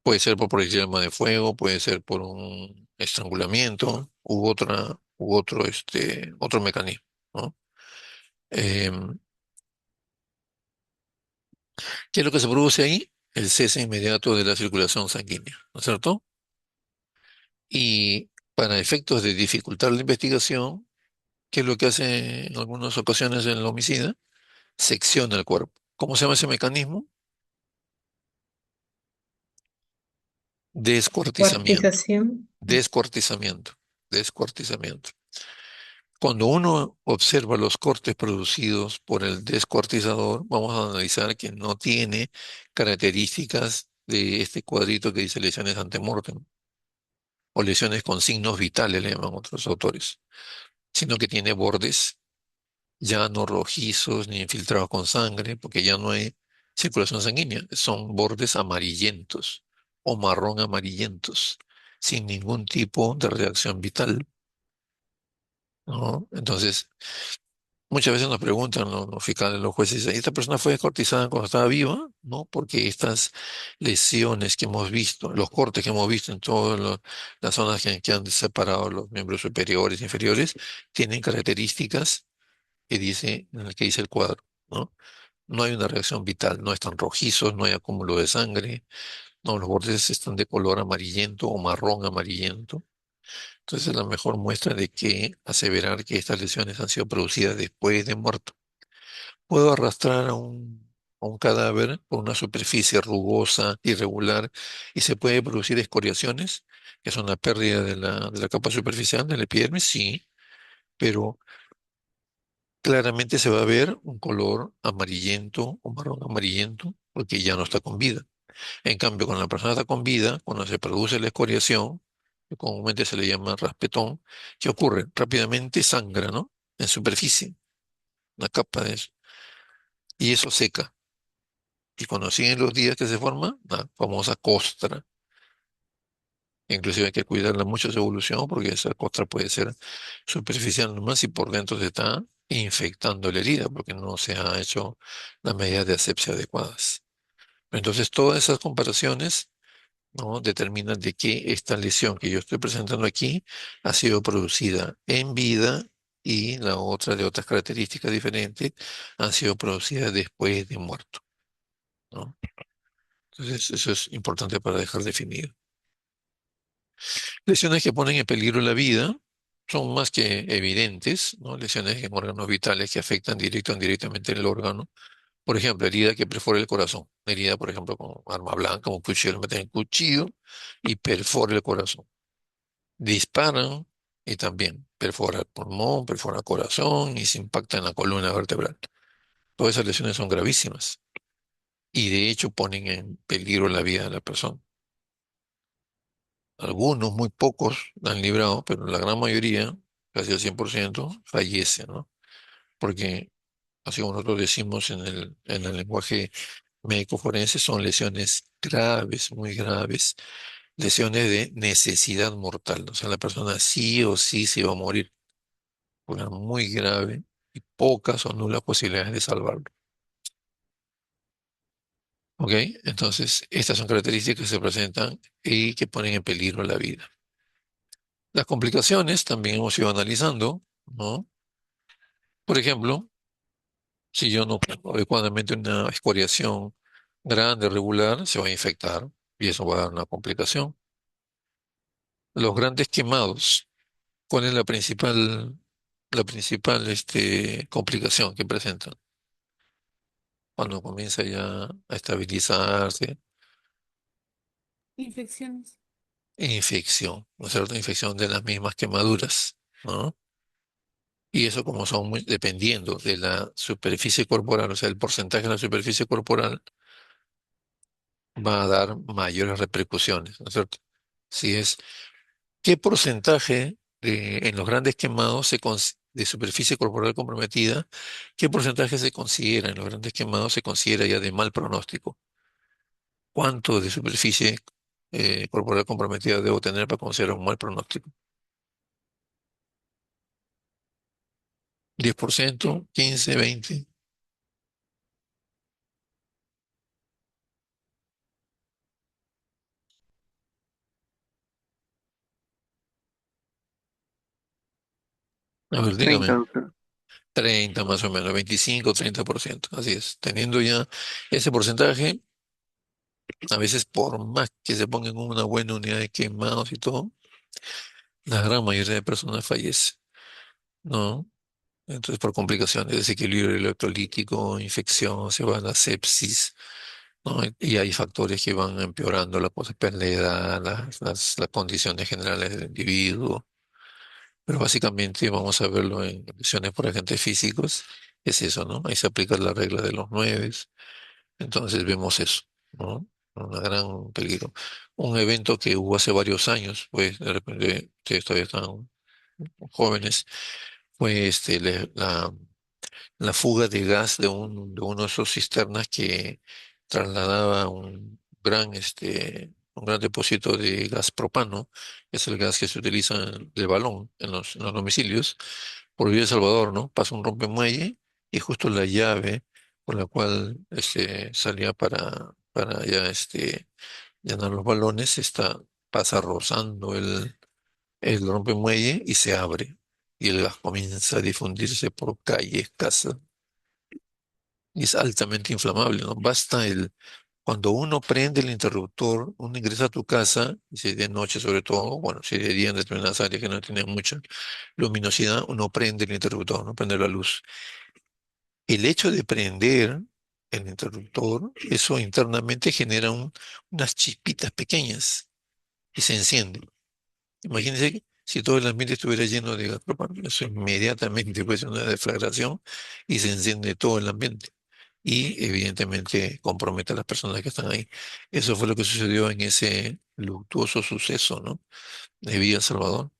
puede ser por proyectil de arma de fuego, puede ser por un estrangulamiento otro mecanismo, ¿no? Em, ¿Qué es lo que se produce ahí? El cese inmediato de la circulación sanguínea, ¿no es cierto? Y para efectos de dificultar la investigación, ¿qué es lo que hace en algunas ocasiones el homicida? Secciona el cuerpo. ¿Cómo se llama ese mecanismo? Descuartizamiento. Cuartización. Descuartizamiento. Descuartizamiento. Cuando uno observa los cortes producidos por el descuartizador, vamos a analizar que no tiene características de este cuadrito que dice lesiones antemortem o lesiones con signos vitales, le llaman otros autores, sino que tiene bordes ya no rojizos ni infiltrados con sangre, porque ya no hay circulación sanguínea, son bordes amarillentos o marrón amarillentos, sin ningún tipo de reacción vital, ¿no? Entonces, muchas veces nos preguntan los fiscales, los jueces, ¿esta persona fue descortizada cuando estaba viva? No, porque estas lesiones que hemos visto, los cortes que hemos visto en todas las zonas que han separado los miembros superiores e inferiores, tienen características en el que dice el cuadro, ¿no? No hay una reacción vital, no están rojizos, no hay acúmulo de sangre, no, los bordes están de color amarillento o marrón amarillento. Entonces es la mejor muestra de que aseverar que estas lesiones han sido producidas después de muerto. Puedo arrastrar a un cadáver por una superficie rugosa, irregular, y se puede producir escoriaciones, que son la pérdida de la capa superficial del epidermis, sí, pero claramente se va a ver un color amarillento o marrón amarillento, porque ya no está con vida. En cambio, cuando la persona está con vida, cuando se produce la escoriación, que comúnmente se le llama raspetón, ¿qué ocurre? Rápidamente sangra, ¿no? En superficie, una capa de eso. Y eso seca. Y cuando siguen los días que se forma, la famosa costra. Inclusive hay que cuidarla mucho su evolución porque esa costra puede ser superficial nomás y por dentro se está infectando la herida porque no se ha hecho las medidas de asepsia adecuadas. Entonces, todas esas comparaciones, ¿no? Determinan de que esta lesión que yo estoy presentando aquí ha sido producida en vida y la otra de otras características diferentes han sido producidas después de muerto, ¿no? Entonces, eso es importante para dejar definido. Lesiones que ponen en peligro la vida son más que evidentes, ¿no? Lesiones en órganos vitales que afectan directo o indirectamente el órgano. Por ejemplo, herida que perfora el corazón. Herida, por ejemplo, con arma blanca, un cuchillo, meten el cuchillo y perfora el corazón. Disparan y también perfora el pulmón, perfora el corazón y se impacta en la columna vertebral. Todas esas lesiones son gravísimas y de hecho ponen en peligro la vida de la persona. Algunos, muy pocos, la han librado, pero la gran mayoría, casi el 100%, fallece, ¿no? Porque, así como nosotros decimos en el lenguaje médico forense, son lesiones graves, muy graves, lesiones de necesidad mortal. O sea, la persona sí o sí se va a morir, porque es muy grave y pocas o nulas posibilidades de salvarlo. ¿Ok? Entonces, estas son características que se presentan y que ponen en peligro la vida. Las complicaciones también hemos ido analizando, ¿no? Por ejemplo, si yo no pongo adecuadamente una escoriación grande, regular, se va a infectar y eso va a dar una complicación. Los grandes quemados, ¿cuál es la principal complicación que presentan? Cuando comienza ya a estabilizarse, Infecciones. infección, ¿no es cierto? Infección de las mismas quemaduras, ¿no? Y eso como son dependiendo de la superficie corporal, o sea, el porcentaje de la superficie corporal va a dar mayores repercusiones, ¿no es cierto? Si es, ¿qué porcentaje en los grandes quemados de superficie corporal comprometida, qué porcentaje se considera en los grandes quemados se considera ya de mal pronóstico? ¿Cuánto de superficie corporal comprometida debo tener para considerar un mal pronóstico? 10%, 15, 20. A ver, 30, dígame. doctor. 30 más o menos, 25, 30%. Así es. Teniendo ya ese porcentaje, a veces por más que se pongan una buena unidad de quemados y todo, la gran mayoría de personas fallece, ¿no? Entonces, por complicaciones, desequilibrio electrolítico, infección, se va a la sepsis, ¿no? Y hay factores que van empeorando la posespecialidad, las condiciones generales del individuo. Pero básicamente vamos a verlo en lesiones por agentes físicos. Es eso, ¿no? Ahí se aplica la regla de los nueve. Entonces vemos eso, ¿no? Un gran peligro. Un evento que hubo hace varios años, pues de repente ustedes todavía están jóvenes, fue la fuga de gas de uno de esos cisternas que trasladaba un gran depósito de gas propano, que es el gas que se utiliza de balón en los domicilios, por vía El Salvador, ¿no? Pasa un rompemuelle y justo la llave con la cual salía para ya llenar los balones, pasa rozando el rompemuelle y se abre. Y el gas comienza a difundirse por calles, casas, y es altamente inflamable, ¿no? Cuando uno prende el interruptor, uno ingresa a tu casa, y si es de noche sobre todo, bueno, si es de día en determinadas áreas que no tienen mucha luminosidad, uno prende el interruptor, no prende la luz. El hecho de prender el interruptor, eso internamente genera unas chispitas pequeñas y se enciende. Imagínense que si todo el ambiente estuviera lleno de gas propano, eso inmediatamente puede ser una deflagración y se enciende todo el ambiente. Y evidentemente compromete a las personas que están ahí. Eso fue lo que sucedió en ese luctuoso suceso, ¿no? De Villa El Salvador.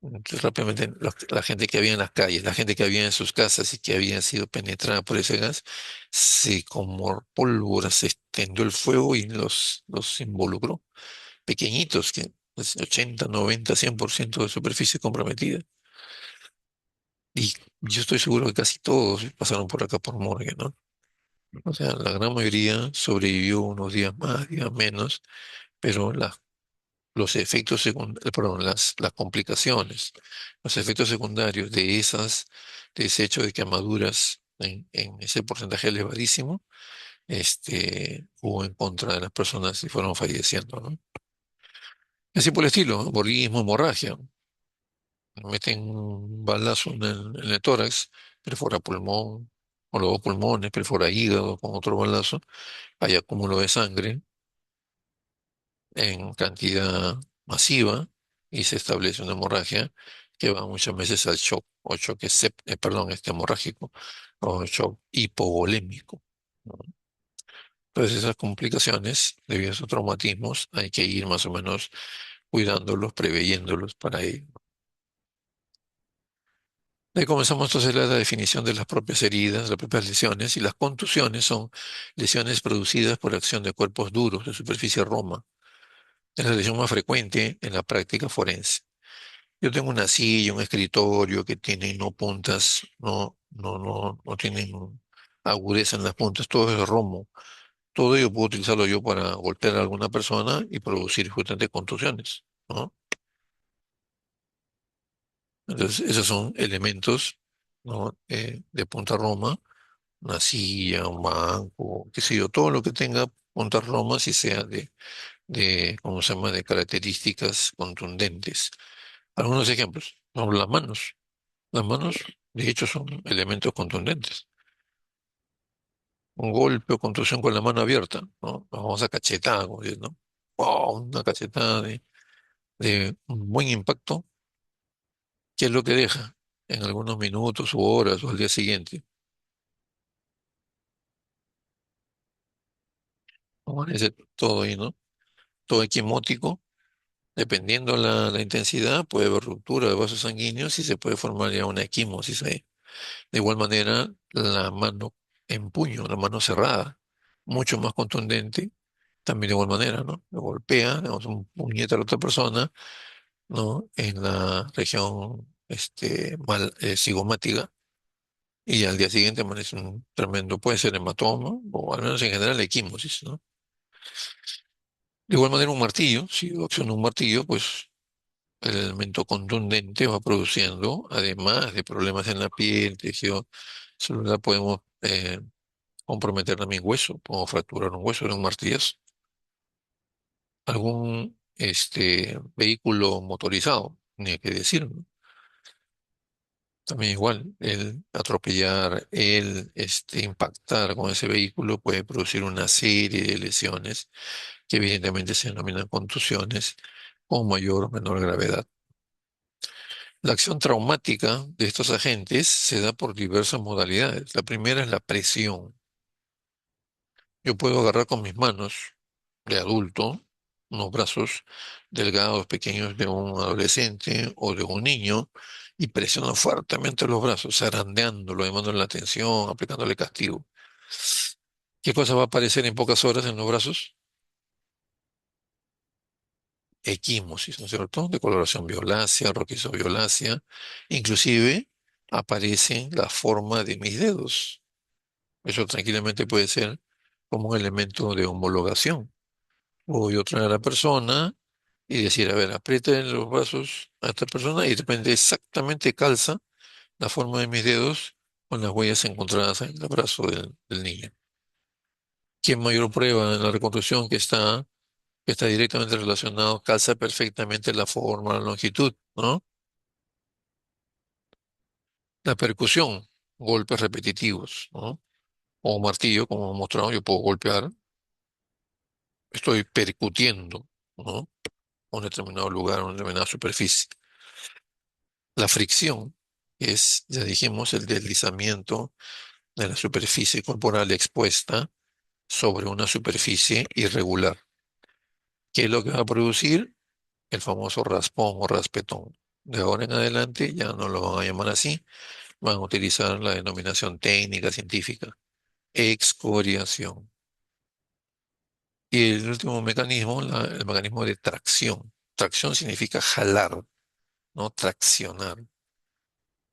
Entonces, rápidamente, la gente que había en las calles, la gente que había en sus casas y que había sido penetrada por ese gas, como pólvora se extendió el fuego y los involucró. Pequeñitos, que es 80, 90, 100% de superficie comprometida. Y yo estoy seguro que casi todos pasaron por acá por morgue, ¿no? O sea, la gran mayoría sobrevivió unos días más, días menos, pero los efectos secundarios, perdón, las complicaciones, los efectos secundarios de ese hecho de quemaduras en ese porcentaje elevadísimo, hubo en contra de las personas y fueron falleciendo, ¿no? Así por el estilo, embolismo, hemorragia. Meten un balazo en el tórax, perfora pulmón, o los dos pulmones, perfora hígado con otro balazo, hay acúmulo de sangre en cantidad masiva y se establece una hemorragia que va muchas veces al shock o choque perdón, hemorrágico o shock hipovolémico, ¿no? Entonces esas complicaciones debido a esos traumatismos hay que ir más o menos cuidándolos, preveyéndolos para ello. Ahí comenzamos entonces la definición de las propias heridas, las propias lesiones, y las contusiones son lesiones producidas por acción de cuerpos duros de superficie roma. Es la lesión más frecuente en la práctica forense. Yo tengo una silla, un escritorio que tienen no puntas, no tienen agudeza en las puntas, todo es romo. Todo ello puedo utilizarlo yo para golpear a alguna persona y producir justamente contusiones, ¿no? Entonces, esos son elementos, ¿no? De punta roma, una silla, un banco, qué sé yo, todo lo que tenga puntas romas y sea ¿cómo se llama?, de características contundentes. Algunos ejemplos son las manos. Las manos, de hecho, son elementos contundentes. Un golpe o contusión con la mano abierta, ¿no? La famosa cachetada, como dicen, ¿no? ¡Wow! Una cachetada de un buen impacto ¿Qué es lo que deja? En algunos minutos u horas o al día siguiente. Amanece todo ahí, ¿no? Todo equimótico. Dependiendo la intensidad, puede haber ruptura de vasos sanguíneos y se puede formar ya una equimosis ahí. De igual manera, la mano en puño, la mano cerrada, mucho más contundente, también de igual manera, ¿no? Le golpea, damos un puñete a la otra persona, ¿no? En la región cigomática y al día siguiente amanece un tremendo, puede ser hematoma o al menos en general equimosis, ¿no? De igual manera, un martillo, si acciona un martillo, pues el elemento contundente va produciendo, además de problemas en la piel, tejido celular, podemos comprometer también hueso, podemos fracturar un hueso de un martillazo. Algún vehículo motorizado, ni hay que decir, ¿no? También igual, el atropellar, el impactar con ese vehículo puede producir una serie de lesiones que evidentemente se denominan contusiones con mayor o menor gravedad. La acción traumática de estos agentes se da por diversas modalidades. La primera es la presión. Yo puedo agarrar con mis manos de adulto unos brazos delgados, pequeños de un adolescente o de un niño y presiono fuertemente los brazos, zarandeándolo, llamándole la atención, aplicándole castigo. ¿Qué cosa va a aparecer en pocas horas en los brazos? Equimosis, ¿no es cierto? De coloración violácea, rojizo violácea. Inclusive aparece la forma de mis dedos. Eso tranquilamente puede ser como un elemento de homologación. Voy a traer a la persona y decir, a ver, aprieta en los brazos a esta persona y de repente exactamente calza la forma de mis dedos con las huellas encontradas en el brazo del niño. ¿Quién mayor prueba en la reconstrucción que está directamente relacionado, calza perfectamente la forma, la longitud, ¿no? La percusión, golpes repetitivos, ¿no? O martillo, como hemos mostrado, yo puedo golpear, estoy percutiendo, ¿no? Un determinado lugar, una determinada superficie. La fricción es, ya dijimos, el deslizamiento de la superficie corporal expuesta sobre una superficie irregular. ¿Qué es lo que va a producir? El famoso raspón o raspetón. De ahora en adelante ya no lo van a llamar así, van a utilizar la denominación técnica científica, excoriación. Y el último mecanismo, el mecanismo de tracción. Tracción significa jalar, ¿no? Traccionar.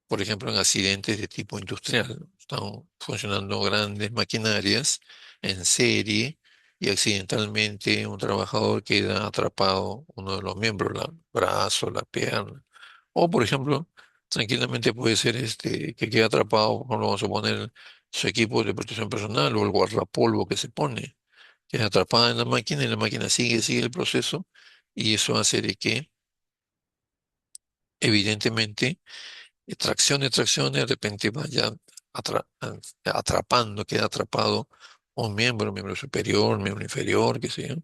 Por ejemplo, en accidentes de tipo industrial, ¿no? Están funcionando grandes maquinarias en serie y accidentalmente un trabajador queda atrapado, uno de los miembros, el brazo, la pierna. O, por ejemplo, tranquilamente puede ser que quede atrapado, no lo vamos a poner su equipo de protección personal o el guardapolvo que se pone, queda atrapada en la máquina y la máquina sigue el proceso y eso hace de que, evidentemente, tracción, de repente vaya atrapando, queda atrapado un miembro superior, miembro inferior, qué sé yo,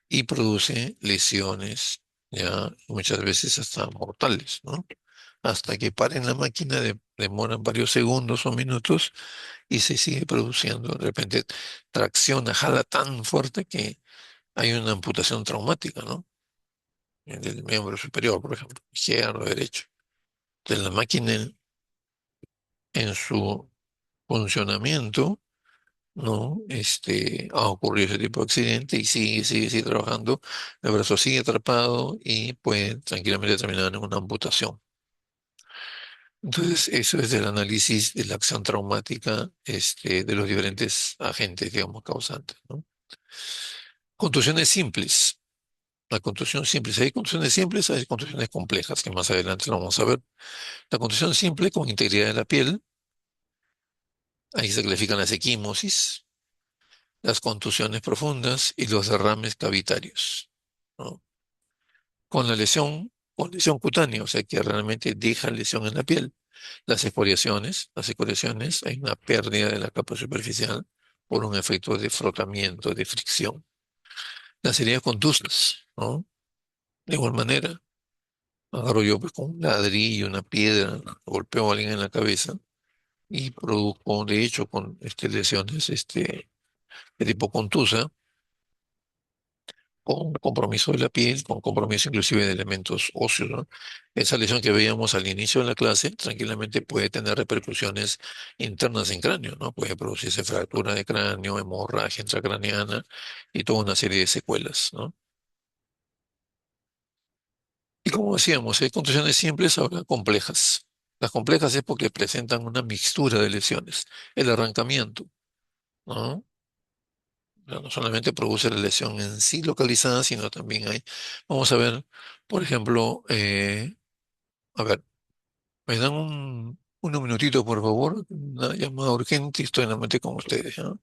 y produce lesiones, ya muchas veces hasta mortales, ¿no? Hasta que paren la máquina, demoran varios segundos o minutos y se sigue produciendo. De repente tracciona, jala tan fuerte que hay una amputación traumática, ¿no? Del miembro superior, por ejemplo, izquierdo, derecho. Entonces la máquina en su funcionamiento, ¿no? Ha ocurrido ese tipo de accidente y sigue trabajando, el brazo sigue atrapado y puede tranquilamente terminar en una amputación. Entonces, eso es el análisis de la acción traumática, de los diferentes agentes, digamos, causantes, ¿no? Contusiones simples. La contusión simple, si hay contusiones simples, hay contusiones complejas, que más adelante lo vamos a ver. La contusión simple con integridad de la piel, ahí se clasifican las equimosis, las contusiones profundas y los derrames cavitarios, ¿no? Con lesión cutánea, o sea que realmente deja lesión en la piel. Las escoriaciones, hay una pérdida de la capa superficial por un efecto de frotamiento, de fricción. Las heridas contusas, ¿no? De igual manera, Agarro yo pues, con un ladrillo, una piedra, golpeo a alguien en la cabeza y produzco, de hecho, con lesiones de tipo contusa, con compromiso de la piel, con compromiso inclusive de elementos óseos, ¿no? Esa lesión que veíamos al inicio de la clase tranquilamente puede tener repercusiones internas en cráneo, ¿no? Puede producirse fractura de cráneo, hemorragia intracraneana y toda una serie de secuelas, ¿no? Y como decíamos, hay contusiones simples, ahora complejas. Las complejas es porque presentan una mixtura de lesiones. El arrancamiento, ¿no? No solamente produce la lesión en sí localizada, sino también hay, vamos a ver, por ejemplo, a ver, me dan unos minutitos, por favor, una llamada urgente y estoy nuevamente con ustedes, ¿ya?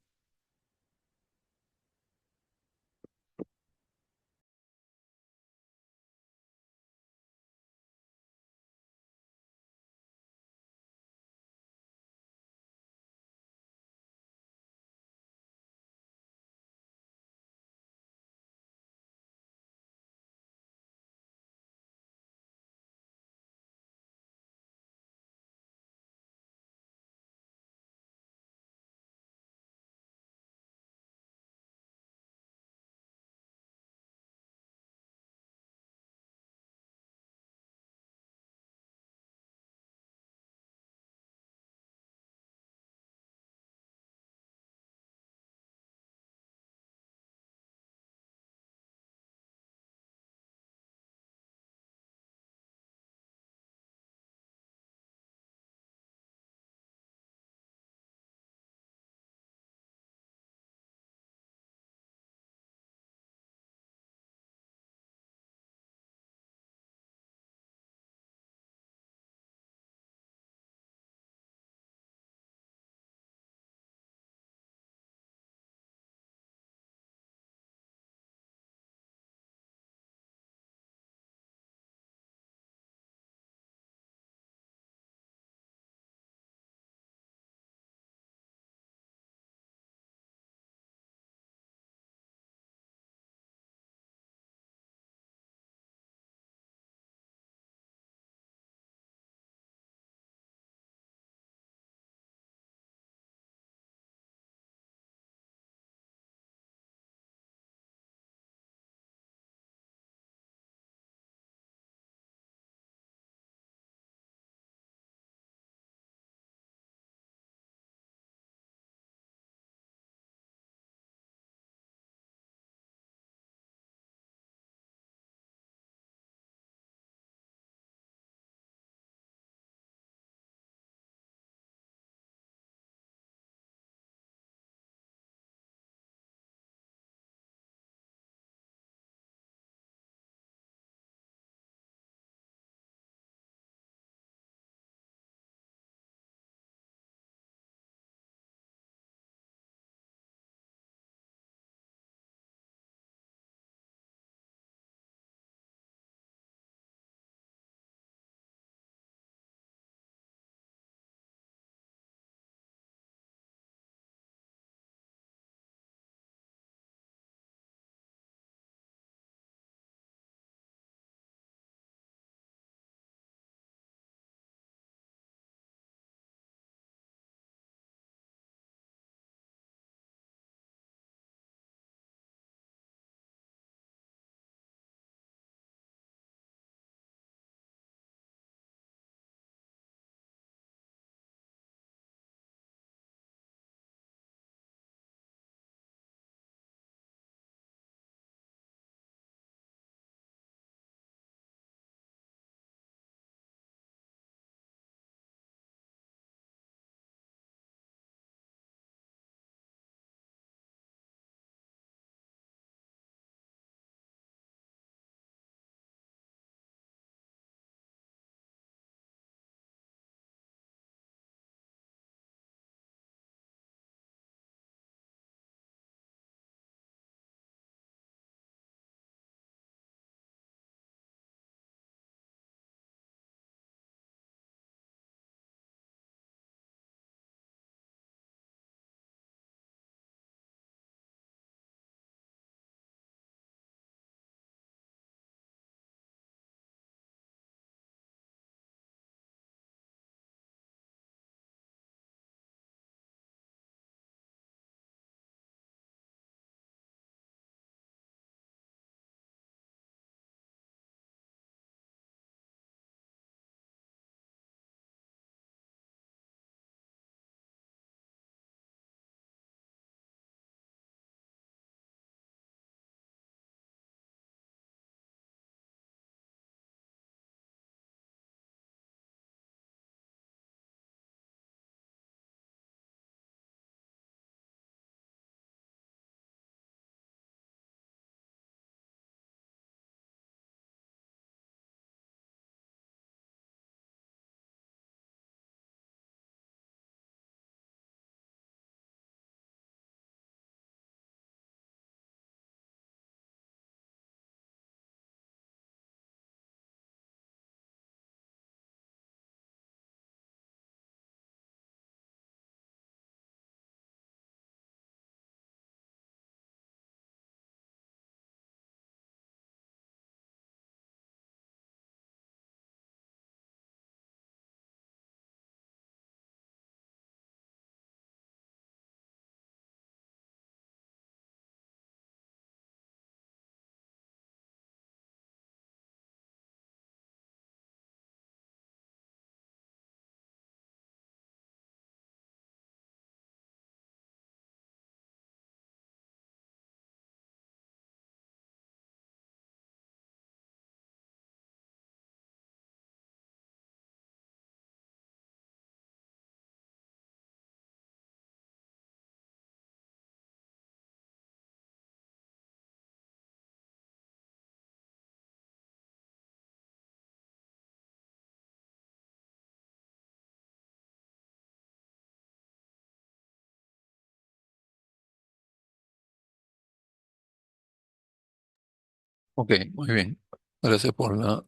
Ok, muy bien. Gracias por la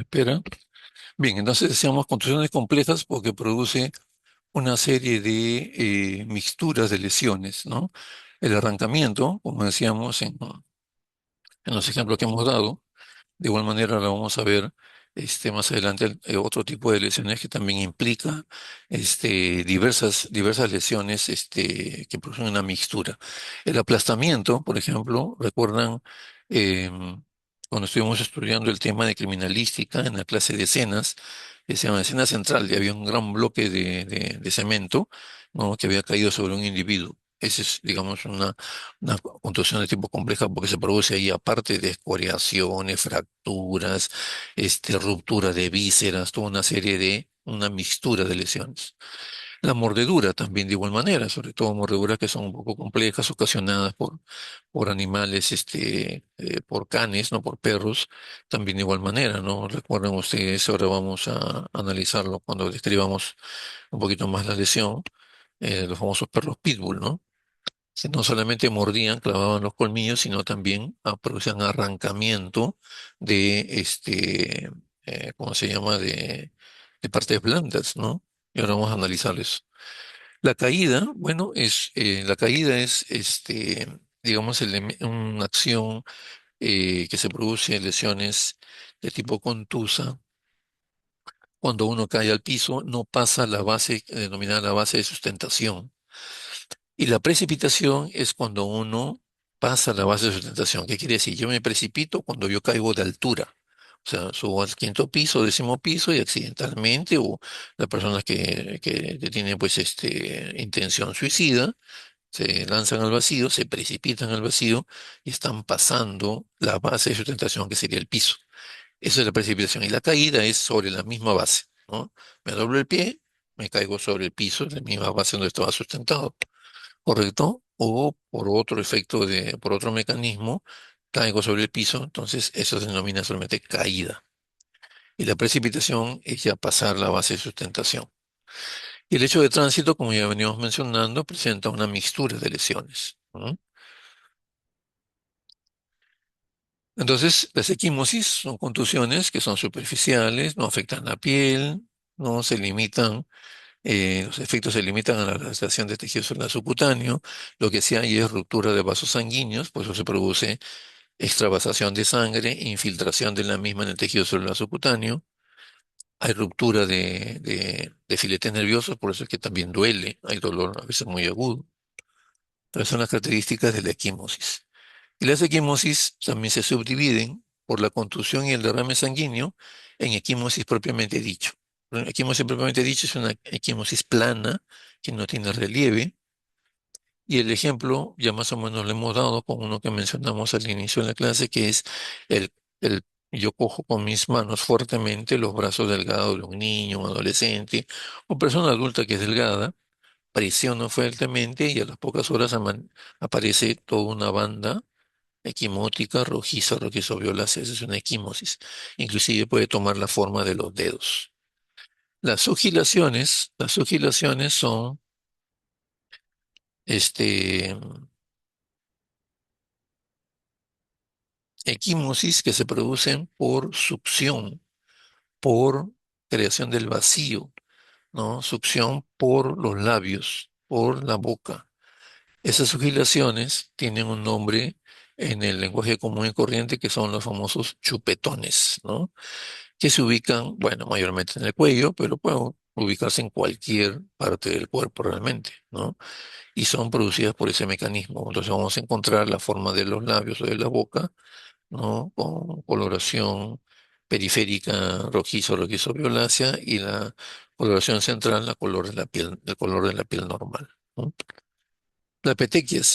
espera. Bien, entonces decíamos construcciones complejas porque produce una serie de mixturas de lesiones, ¿no? El arrancamiento, como decíamos en los ejemplos que hemos dado, de igual manera lo vamos a ver más adelante, otro tipo de lesiones que también implica diversas lesiones que producen una mixtura. El aplastamiento, por ejemplo, recuerdan cuando estuvimos estudiando el tema de criminalística en la clase de escenas, que se llama escena central, y había un gran bloque de cemento, ¿no? Que había caído sobre un individuo. Esa es, digamos, una construcción de tipo compleja porque se produce ahí, aparte de escoriaciones, fracturas, ruptura de vísceras, toda una serie de, una mixtura de lesiones. La mordedura también de igual manera, sobre todo mordeduras que son un poco complejas, ocasionadas por animales, por canes, no por perros, también de igual manera, ¿no? Recuerden ustedes, ahora vamos a analizarlo cuando describamos un poquito más la lesión, los famosos perros pitbull, ¿no? Que no solamente mordían, clavaban los colmillos, sino también producían arrancamiento de, ¿cómo se llama?, de partes blandas, ¿no? Y ahora vamos a analizar eso. La caída, bueno, la caída es, digamos, una acción que se produce en lesiones de tipo contusa. Cuando uno cae al piso, no pasa la base, denominada la base de sustentación. Y la precipitación es cuando uno pasa la base de sustentación. ¿Qué quiere decir? Yo me precipito cuando yo caigo de altura. O sea, subo al quinto piso, décimo piso y accidentalmente, o las personas que tienen pues intención suicida, se lanzan al vacío, se precipitan al vacío y están pasando la base de sustentación que sería el piso. Esa es la precipitación. Y la caída es sobre la misma base, ¿no? Me doblo el pie, me caigo sobre el piso, la misma base donde estaba sustentado. ¿Correcto? O por otro efecto por otro mecanismo, caigo sobre el piso, entonces eso se denomina solamente caída. Y la precipitación es ya pasar la base de sustentación. Y el hecho de tránsito, como ya veníamos mencionando, presenta una mixtura de lesiones, ¿no? Entonces, las equimosis son contusiones que son superficiales, no afectan la piel, no se limitan, los efectos se limitan a la laxación de tejido celular subcutáneo. Lo que sí hay es ruptura de vasos sanguíneos, por eso se produce extravasación de sangre, infiltración de la misma en el tejido celular subcutáneo. Hay ruptura de filetes nerviosos, por eso es que también duele, hay dolor a veces muy agudo. Estas son las características de la equimosis. Y las equimosis también se subdividen por la contusión y el derrame sanguíneo en equimosis propiamente dicho. La equimosis propiamente dicho es una equimosis plana que no tiene relieve. Y el ejemplo ya más o menos lo hemos dado con uno que mencionamos al inicio de la clase, que es el, el yo cojo con mis manos fuertemente los brazos delgados de un niño, un adolescente o persona adulta que es delgada, presiono fuertemente y a las pocas horas aparece toda una banda equimótica, rojizo violácea. Esa es una equimosis. Inclusive puede tomar la forma de los dedos. Las sugilaciones son este, equimosis que se producen por succión, por creación del vacío, ¿no? Succión por los labios, por la boca. Esas sugilaciones tienen un nombre en el lenguaje común y corriente que son los famosos chupetones, ¿no? Que se ubican, bueno, mayormente en el cuello, pero pueden ubicarse en cualquier parte del cuerpo realmente, ¿no? Y son producidas por ese mecanismo. Entonces vamos a encontrar la forma de los labios o de la boca, ¿no? Con coloración periférica rojizo violácea y la coloración central, el color de la piel normal, ¿no? Las petequias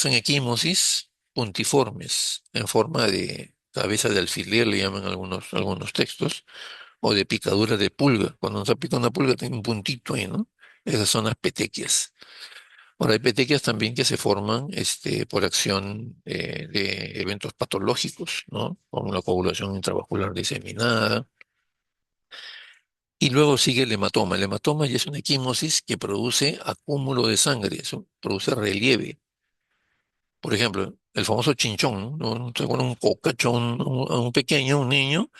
son equimosis puntiformes, en forma de cabeza de alfiler, le llaman algunos textos, o de picadura de pulga. Cuando se pica una pulga tiene un puntito ahí, ¿no? Esas son las petequias. Ahora, hay petequias también que se forman por acción de eventos patológicos, ¿no? Como la coagulación intravascular diseminada. Y luego sigue el hematoma. El hematoma ya es una equimosis que produce acúmulo de sangre, eso produce relieve. Por ejemplo, el famoso chinchón, ¿no? Te pone un cocachón a un pequeño, un niño,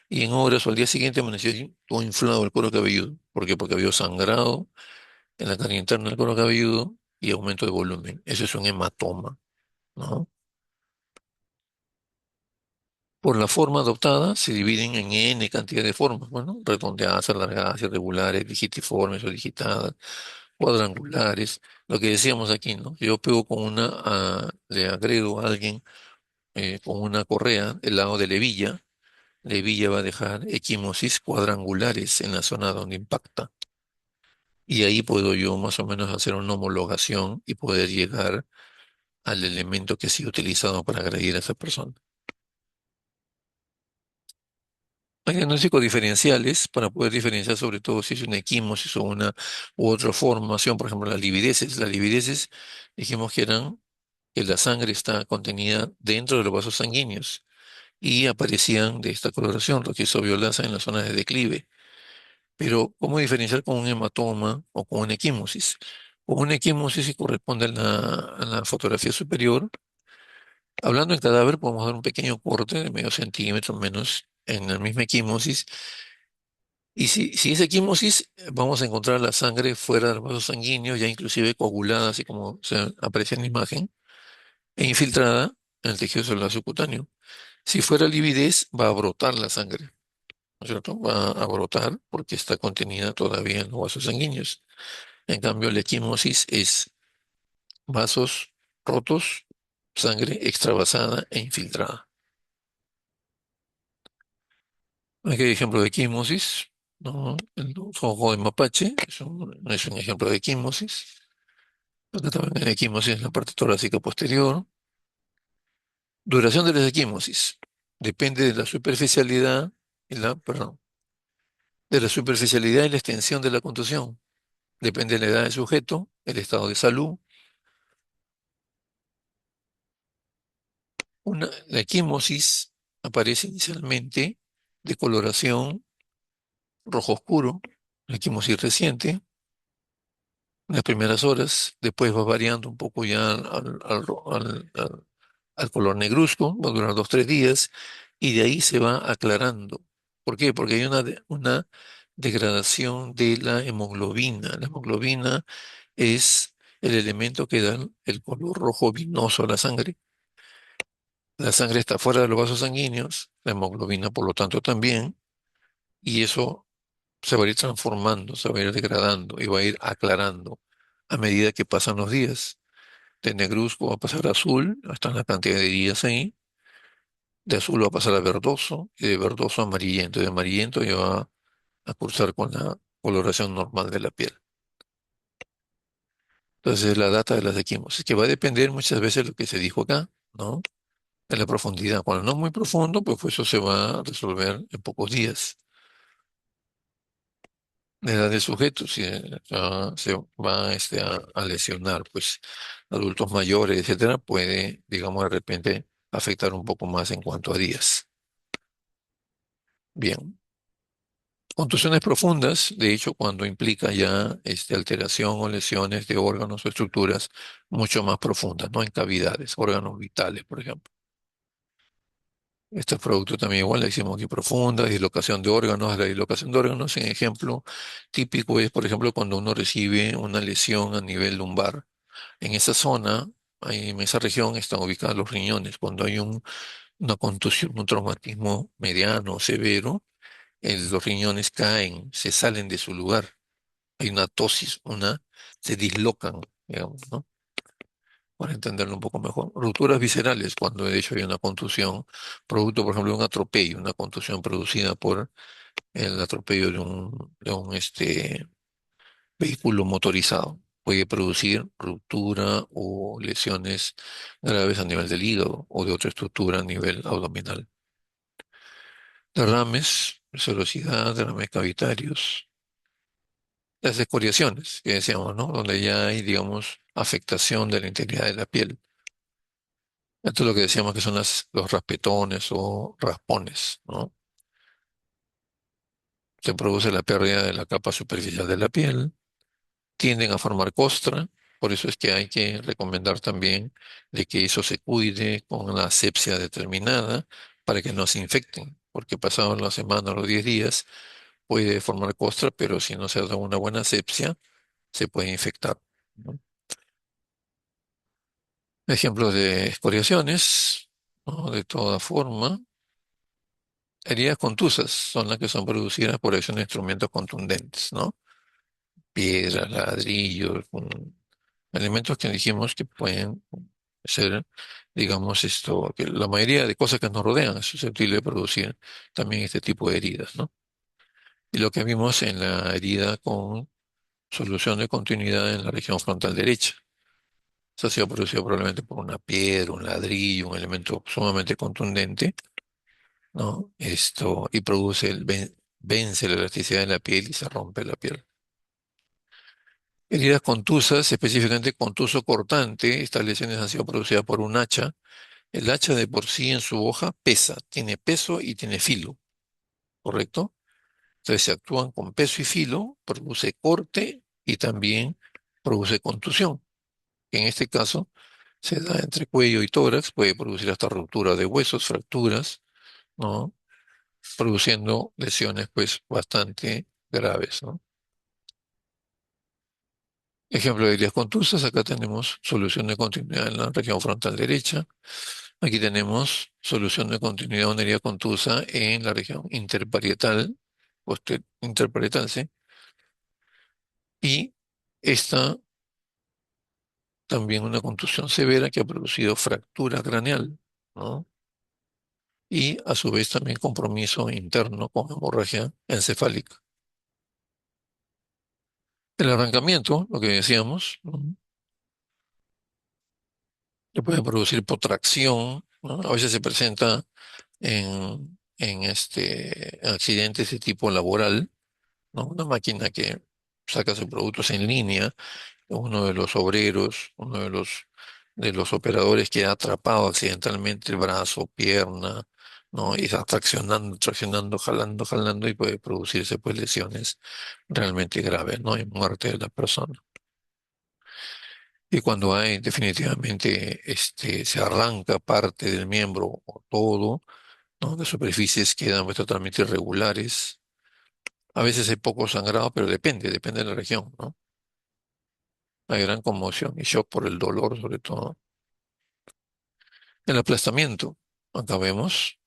y en horas o al día siguiente amaneció así, todo inflado el cuero cabelludo. ¿Por qué? Porque había sangrado en la carie interna del cuero cabelludo y aumento de volumen. Eso es un hematoma, ¿no? Por la forma adoptada se dividen en N cantidad de formas, bueno, redondeadas, alargadas, irregulares, digitiformes o digitadas, cuadrangulares, lo que decíamos aquí, ¿no? Yo pego con le agrego a alguien con una correa el lado de la hebilla va a dejar equimosis cuadrangulares en la zona donde impacta. Y ahí puedo yo más o menos hacer una homologación y poder llegar al elemento que ha sido utilizado para agredir a esa persona. Hay diagnósticos diferenciales para poder diferenciar sobre todo si es una equimosis o una u otra formación, por ejemplo, las livideces. Las livideces dijimos que eran que la sangre está contenida dentro de los vasos sanguíneos y aparecían de esta coloración, rojizo violasa en las zonas de declive. Pero, ¿cómo diferenciar con un hematoma o con una equimosis? Con una equimosis, si corresponde a la fotografía superior, hablando del cadáver, podemos dar un pequeño corte de medio centímetro menos en la misma equimosis. Y si es equimosis, vamos a encontrar la sangre fuera de los vasos sanguíneos, ya inclusive coagulada, así como se aprecia en la imagen, e infiltrada en el tejido celular subcutáneo. Si fuera lividez, va a brotar la sangre, ¿no es cierto? Va a brotar porque está contenida todavía en los vasos sanguíneos. En cambio, la equimosis es vasos rotos, sangre extravasada e infiltrada. Aquí hay ejemplo de equimosis, ¿no? El ojo de mapache es un ejemplo de equimosis. Acá también hay equimosis en la parte torácica posterior. Duración de las equimosis. Depende de la superficialidad perdón, de la superficialidad y la extensión de la contusión. Depende de la edad del sujeto, el estado de salud. La equimosis aparece inicialmente de coloración rojo oscuro, la equimosis reciente, en las primeras horas, después va variando un poco ya al color negruzco, va a durar 2, 3 días, y de ahí se va aclarando. ¿Por qué? Porque hay una degradación de la hemoglobina. La hemoglobina es el elemento que da el color rojo vinoso a la sangre. La sangre está fuera de los vasos sanguíneos, la hemoglobina por lo tanto también, y eso se va a ir transformando, se va a ir degradando y va a ir aclarando a medida que pasan los días. De negruzco va a pasar a azul, hasta la cantidad de días ahí. De azul va a pasar a verdoso y de verdoso a amarillento. Y de amarillento ya va a cursar con la coloración normal de la piel. Entonces, la data de las equimosis, que va a depender muchas veces de lo que se dijo acá, ¿no? De la profundidad. Cuando no es muy profundo, pues eso se va a resolver en pocos días. La edad del sujeto si, se va a lesionar, pues adultos mayores, etcétera, puede, digamos, de repente afectar un poco más en cuanto a días. Bien. Contusiones profundas, de hecho, cuando implica ya alteración o lesiones de órganos o estructuras mucho más profundas, no en cavidades, órganos vitales, por ejemplo. Este producto también igual le decimos aquí profunda, dislocación de órganos. La dislocación de órganos, en ejemplo típico es, por ejemplo, cuando uno recibe una lesión a nivel lumbar. En esa zona, en esa región están ubicados los riñones. Cuando hay una contusión, un traumatismo mediano o severo, los riñones caen, se salen de su lugar. Hay una tosis, se dislocan, digamos, ¿no? Para entenderlo un poco mejor. Rupturas viscerales, cuando de hecho hay una contusión, producto, por ejemplo, de un atropello, una contusión producida por el atropello de un vehículo motorizado. Puede producir ruptura o lesiones graves a nivel del hígado o de otra estructura a nivel abdominal. Derrames, serosidad, derrames cavitarios. Las escoriaciones, que decíamos, ¿no? Donde ya hay, digamos, afectación de la integridad de la piel. Esto es lo que decíamos que son los raspetones o raspones, ¿no? Se produce la pérdida de la capa superficial de la piel, tienden a formar costra, Por eso es que hay que recomendar también de que eso se cuide con la asepsia determinada para que no se infecten, porque pasado la semana o los 10 días puede formar costra, pero si no se da una buena asepsia, se puede infectar, ¿no? Ejemplos de excoriaciones, ¿no? De toda forma, heridas contusas son las que son producidas por acción de instrumentos contundentes, ¿no? Piedras, ladrillos, elementos que dijimos que pueden ser, digamos, esto, que la mayoría de cosas que nos rodean es susceptible de producir también este tipo de heridas, ¿no? Y lo que vimos en la herida con solución de continuidad en la región frontal derecha. Eso ha sido producido probablemente por una piedra, un ladrillo, un elemento sumamente contundente, ¿no? Esto, y produce vence la elasticidad de la piel y se rompe la piel. Heridas contusas, específicamente contuso cortante, estas lesiones han sido producidas por un hacha. El hacha de por sí en su hoja pesa, tiene peso y tiene filo, ¿correcto? Entonces se actúan con peso y filo, produce corte y también produce contusión. En este caso se da entre cuello y tórax, puede producir hasta ruptura de huesos, fracturas, ¿no? Produciendo lesiones pues bastante graves, ¿no? Ejemplo de heridas contusas, acá tenemos solución de continuidad en la región frontal derecha. Aquí tenemos solución de continuidad de una herida contusa en la región interparietal, interparietal, ¿sí? Y esta también una contusión severa que ha producido fractura craneal, ¿no? Y a su vez también compromiso interno con hemorragia encefálica. El arrancamiento, lo que decíamos, ¿no? Que puede producir protracción, ¿no? A veces se presenta en accidentes de tipo laboral, ¿no? Una máquina que saca sus productos en línea, uno de los obreros, uno de los operadores que ha atrapado accidentalmente el brazo, pierna, ¿no? Y está traccionando, traccionando, jalando, jalando y puede producirse pues lesiones realmente graves, ¿no? Y muerte de la persona. Y cuando hay definitivamente se arranca parte del miembro o todo, ¿no? Las superficies quedan pues, totalmente irregulares. A veces hay poco sangrado, pero depende de la región, ¿no? Hay gran conmoción y shock por el dolor, sobre todo. El aplastamiento, acá vemos,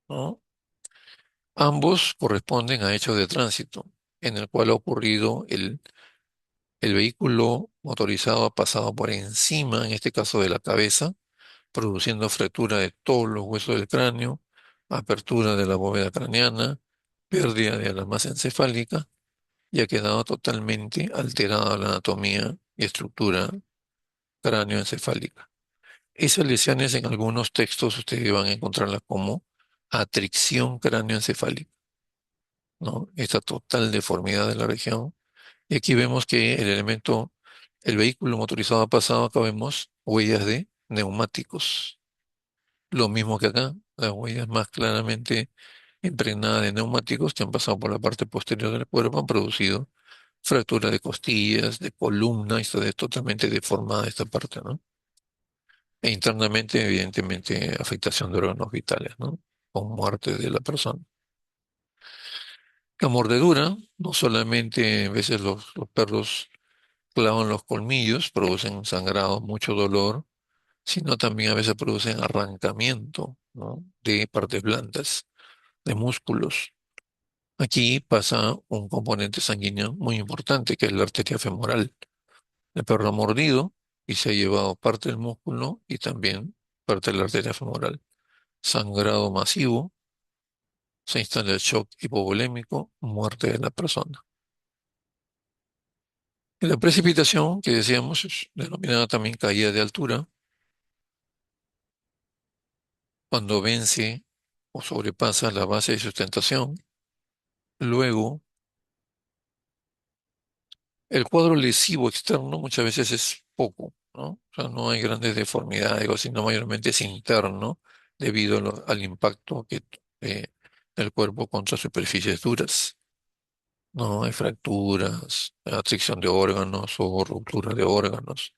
¿no? Ambos corresponden a hechos de tránsito, en el cual ha ocurrido el vehículo motorizado ha pasado por encima, en este caso de la cabeza, produciendo fractura de todos los huesos del cráneo, apertura de la bóveda craneana, pérdida de la masa encefálica y ha quedado totalmente alterada la anatomía y estructura cráneoencefálica. Esas lesiones en algunos textos ustedes van a encontrarlas como atricción cráneoencefálica, ¿no? Esta total deformidad de la región. Y aquí vemos que el vehículo motorizado ha pasado, acá vemos huellas de neumáticos. Lo mismo que acá, las huellas más claramente impregnadas de neumáticos que han pasado por la parte posterior del cuerpo han producido fractura de costillas, de columna, y está totalmente deformada esta parte, ¿no? E internamente, evidentemente, afectación de órganos vitales, ¿no? Con muerte de la persona. La mordedura, no solamente a veces los perros clavan los colmillos, producen sangrado, mucho dolor, sino también a veces producen arrancamiento, ¿no? De partes blandas, de músculos. Aquí pasa un componente sanguíneo muy importante, que es la arteria femoral. El perro ha mordido y se ha llevado parte del músculo y también parte de la arteria femoral. Sangrado masivo, se instala el shock hipovolémico, muerte de la persona. Y la precipitación, que decíamos, es denominada también caída de altura, cuando vence o sobrepasa la base de sustentación. Luego, el cuadro lesivo externo muchas veces es poco, ¿no? O sea, no hay grandes deformidades, sino mayormente es interno debido al impacto del cuerpo contra superficies duras. No hay fracturas, atracción de órganos o ruptura de órganos.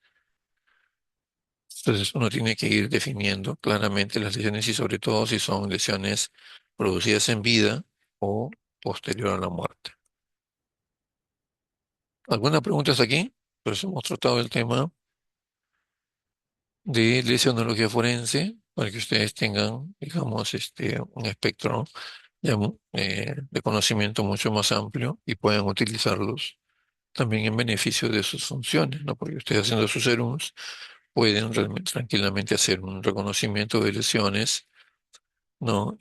Entonces uno tiene que ir definiendo claramente las lesiones y sobre todo si son lesiones producidas en vida o posterior a la muerte. ¿Alguna pregunta hasta aquí? Pues hemos tratado el tema de lesionología forense para que ustedes tengan, digamos, un espectro ya, de conocimiento mucho más amplio y puedan utilizarlos también en beneficio de sus funciones, ¿no? Porque ustedes haciendo sus serums pueden realmente, tranquilamente hacer un reconocimiento de lesiones, ¿no?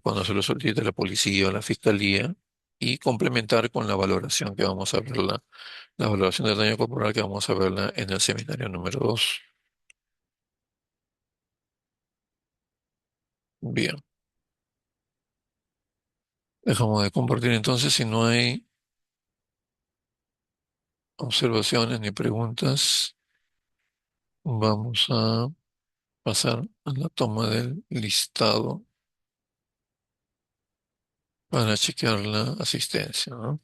Cuando se lo solicita la policía o la fiscalía y complementar con la valoración que vamos a verla, la valoración del daño corporal que vamos a verla en el seminario número 2. Bien, dejamos de compartir entonces si no hay observaciones ni preguntas. Vamos a pasar a la toma del listado para chequear la asistencia, ¿no?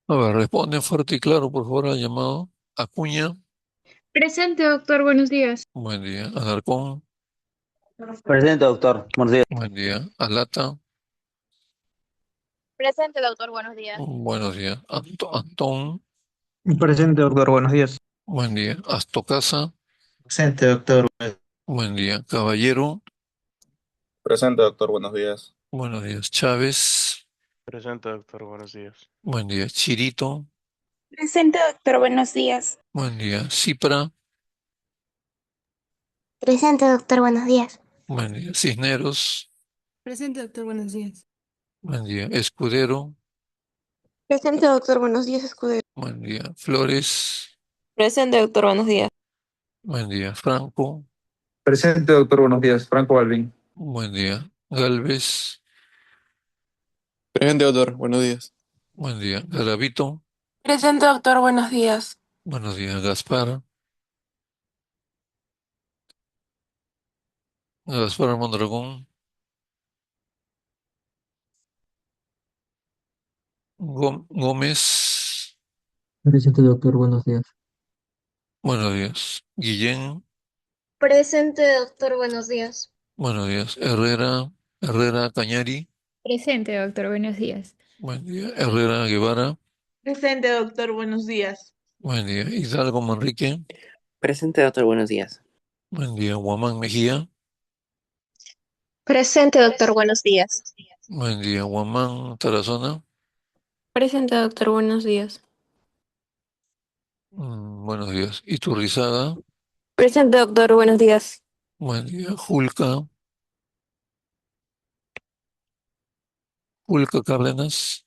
A ver, responden fuerte y claro, por favor, al llamado. Acuña, Presente, doctor, buenos días. buen día. Alarcón, Presente, doctor. Buenos días. buen día. Alata, Presente, doctor, buenos días. buenos días. Antón, Presente, doctor. Buenos días. buen día. Astocasa, Presente, doctor. buen día. Caballero, Presente, doctor. Buenos días. buenos días. Chávez, Presente, doctor, buenos días. buen día. Chirito, Presente, doctor, buenos días. buen día. Cipra, Presente, doctor, buenos días. buen día. Cisneros, Presente, doctor, buenos días. buen día. Escudero, Presente, doctor, buenos días, escudero. buen día. Flores, Presente, doctor, buenos días. buen día. Franco, Presente, doctor. Buenos días. Franco Balvin. buen día. Galvez, Presente, doctor. Buenos días. buen día. Garavito, Presente, doctor, buenos días. buenos días. Gaspar, Gaspar Mondragón, Gómez, Presente, doctor. Buenos días. buenos días. Guillén, Presente, doctor, buenos días. buenos días. Herrera Cañari, Presente, doctor, buenos días. buen día. Herrera Guevara, Presente, doctor, buenos días. buen día. Hidalgo Manrique, Presente, doctor, buenos días. buen día. Guamán Mejía, Presente, doctor, buenos días. buen día. Guamán Tarazona, Presente, doctor, buenos días. buenos días. Iturrizaga, Presente, doctor, buenos días. buen día. Julca Cárdenas,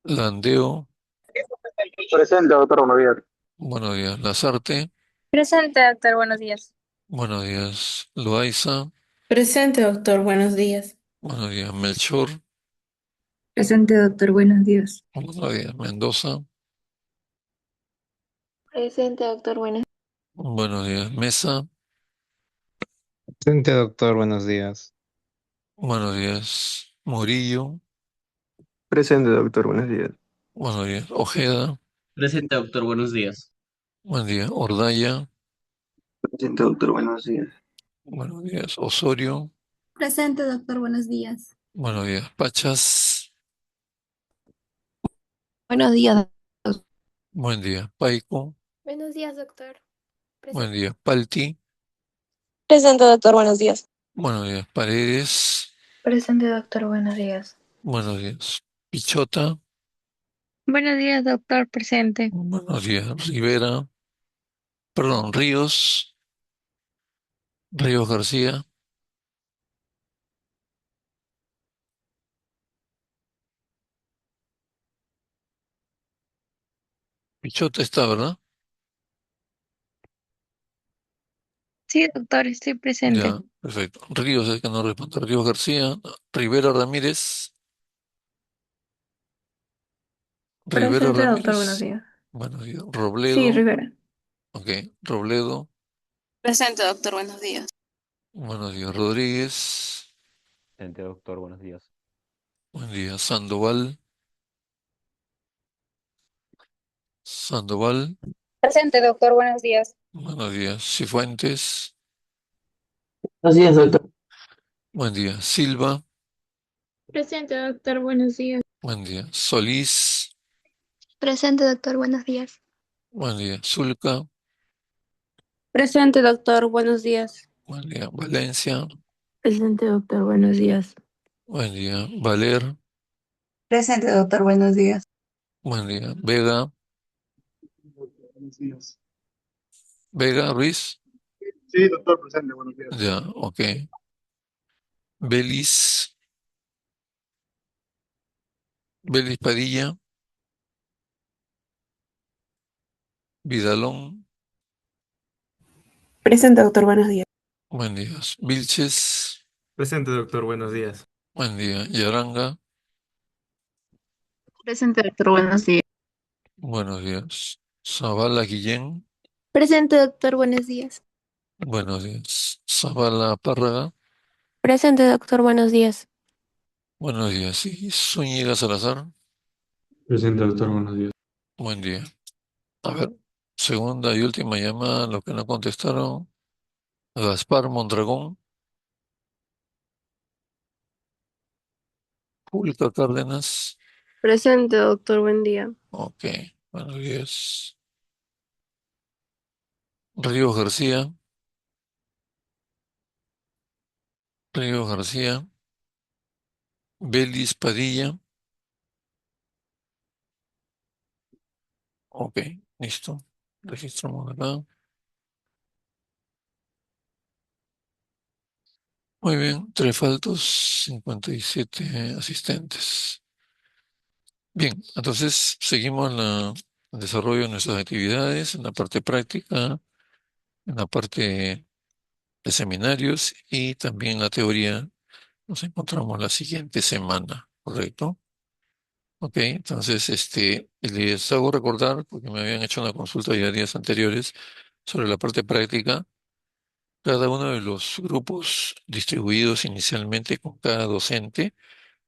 Landeo, Presente, doctor. Buenos días. buenos días. Lazarte, Presente, doctor, buenos días. buenos días. Loaiza, Presente, doctor, buenos días. buenos días. Melchor, Presente, doctor, buenos días. buenos días. Mendoza, Presente, doctor, buenos buenos días. Mesa, Presente, doctor, buenos días. buenos días. Murillo, Presente, doctor. Buenos días. buenos días. Ojeda, Presente, doctor. Buenos días. buen día. Ordaya, Presente, doctor. Buenos días. buenos días. Osorio, Presente, doctor, buenos días. buenos días. Pachas, Buenos días. buen día. Paico, Buenos días, doctor. buen día. Palti, Presente, doctor, buenos días. buenos días. Paredes, Presente, doctor, buenos días. buenos días. Pichota, Buenos días, doctor, presente. buenos días. Rivera, perdón, Ríos García, Pichota está, ¿verdad? Sí, doctor, estoy presente. Ya, perfecto. Ríos es que no responde. Ríos García. Rivera Ramírez. Rivera Presente, doctor, buenos Ramírez. días. Buenos días. Sí, Robledo. Rivera. Ok. Robledo. Presente, doctor, buenos días. Buenos días. Rodríguez. Presente, doctor, buenos días. Buen día. Sandoval. Sandoval. Presente, doctor, buenos días. Buenos días. Cifuentes. Buenos días, doctor. Buen día. Silva. Presente, doctor, buenos días. Buen día. Solís. Presente, doctor, buenos días. Buen día. Zulca. Presente, doctor, buenos días. Buen día. Valencia. Presente, doctor, buenos días. Buen día. Valer. Presente, doctor, buenos días. Buen día. Vega. Buenos días. Vega Ruiz. Sí, doctor, presente, buenos días. Ya, ok. Belis. Belis Padilla. Vidalón. Presente, doctor, buenos días. Buen día. Vilches. Presente, doctor, buenos días. Buen día. Yaranga. Presente, doctor, buenos días. Buenos días. Zavala Guillén. Presente, doctor, buenos días. Buenos días. Zavala Párraga. Presente, doctor, buenos días. Buenos días. Y Zúñiga Salazar. Presente, doctor, buenos días. Buen día. A ver, segunda y última llamada, los que no contestaron. Gaspar Mondragón. Pública Cárdenas. Presente, doctor, buen día. Ok. Buenos días. Ríos García. Ríos García. Belis Padilla. Ok, listo. Registramos acá. Muy bien, tres faltos, 57 asistentes. Bien, entonces seguimos el desarrollo de nuestras actividades en la parte práctica, en la parte de seminarios y también la teoría. Nos encontramos la siguiente semana, ¿correcto? Ok, entonces les hago recordar, porque me habían hecho una consulta ya días anteriores sobre la parte práctica. Cada uno de los grupos distribuidos inicialmente con cada docente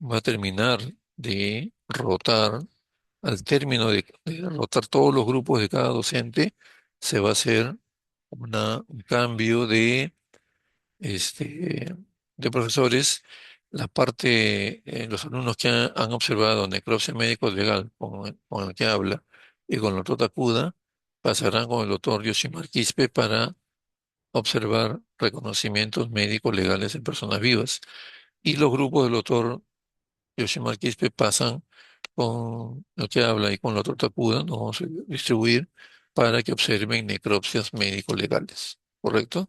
va a terminar de rotar. Al término de rotar todos los grupos de cada docente, se va a hacer un cambio este, de profesores. La parte, los alumnos que han observado necropsia médico-legal con el que habla y con el doctor Takuda, pasarán con el doctor Yoshimar Quispe para observar reconocimientos médicos legales en personas vivas. Y los grupos del doctor Yoshimar Quispe pasan con el que habla y con el doctor Takuda, nos vamos a distribuir para que observen necropsias médico-legales. ¿Correcto?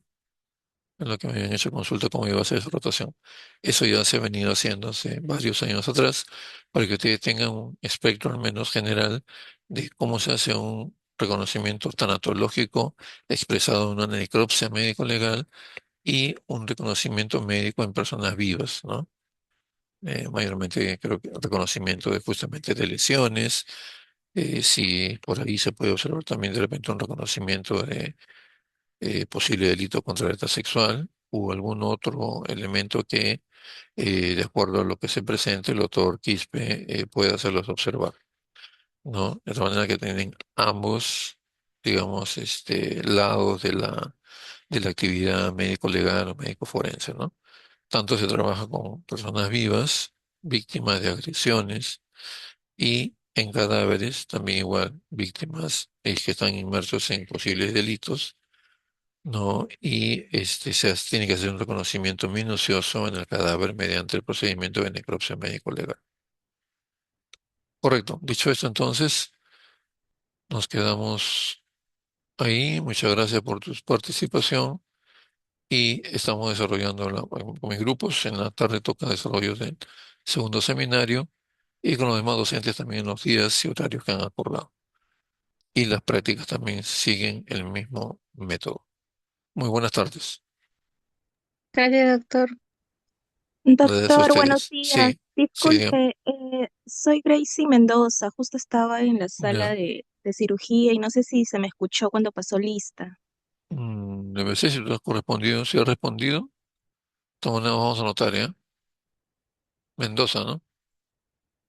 En lo que me habían hecho consulta cómo iba a ser esa rotación. Eso ya se ha venido haciendo hace varios años atrás, para que ustedes tengan un espectro al menos general de cómo se hace un reconocimiento tanatológico expresado en una necropsia médico-legal y un reconocimiento médico en personas vivas, ¿no? Mayormente creo que reconocimiento de justamente de lesiones, si por ahí se puede observar también de repente un reconocimiento de posible delito contra la libertad sexual o algún otro elemento que, de acuerdo a lo que se presente, el doctor Quispe puede hacerlos observar, ¿no? De tal manera que tienen ambos, digamos, lados de la actividad médico-legal o médico-forense, ¿no? Tanto se trabaja con personas vivas, víctimas de agresiones, y en cadáveres también igual, víctimas que están inmersos en posibles delitos, ¿no? Y tiene que hacer un reconocimiento minucioso en el cadáver mediante el procedimiento de necropsia médico-legal. Correcto. Dicho esto, entonces, nos quedamos ahí. Muchas gracias por tu participación. Y estamos desarrollando con mis grupos. En la tarde toca desarrollo del segundo seminario y con los demás docentes también en los días y horarios que han acordado. Y las prácticas también siguen el mismo método. Muy buenas tardes. Gracias, doctor. Gracias a Doctor, buenos ustedes. días. Sí, sí, dígame. Disculpe, soy Gracie Mendoza. Justo estaba en la sala Ya. de cirugía y no sé si se me escuchó cuando pasó lista. Debe ser si tú has correspondido, si has respondido. Vamos a anotar, ¿ya? Mendoza, ¿no?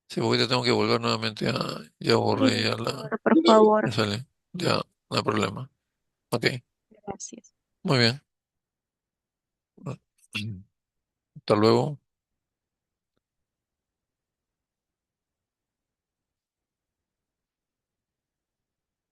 Sí, porque te tengo que volver nuevamente a... Ya Sí, borré ya doctor, por favor. ya sale. Ya, no hay problema. Ok, Gracias. muy bien. Hasta luego.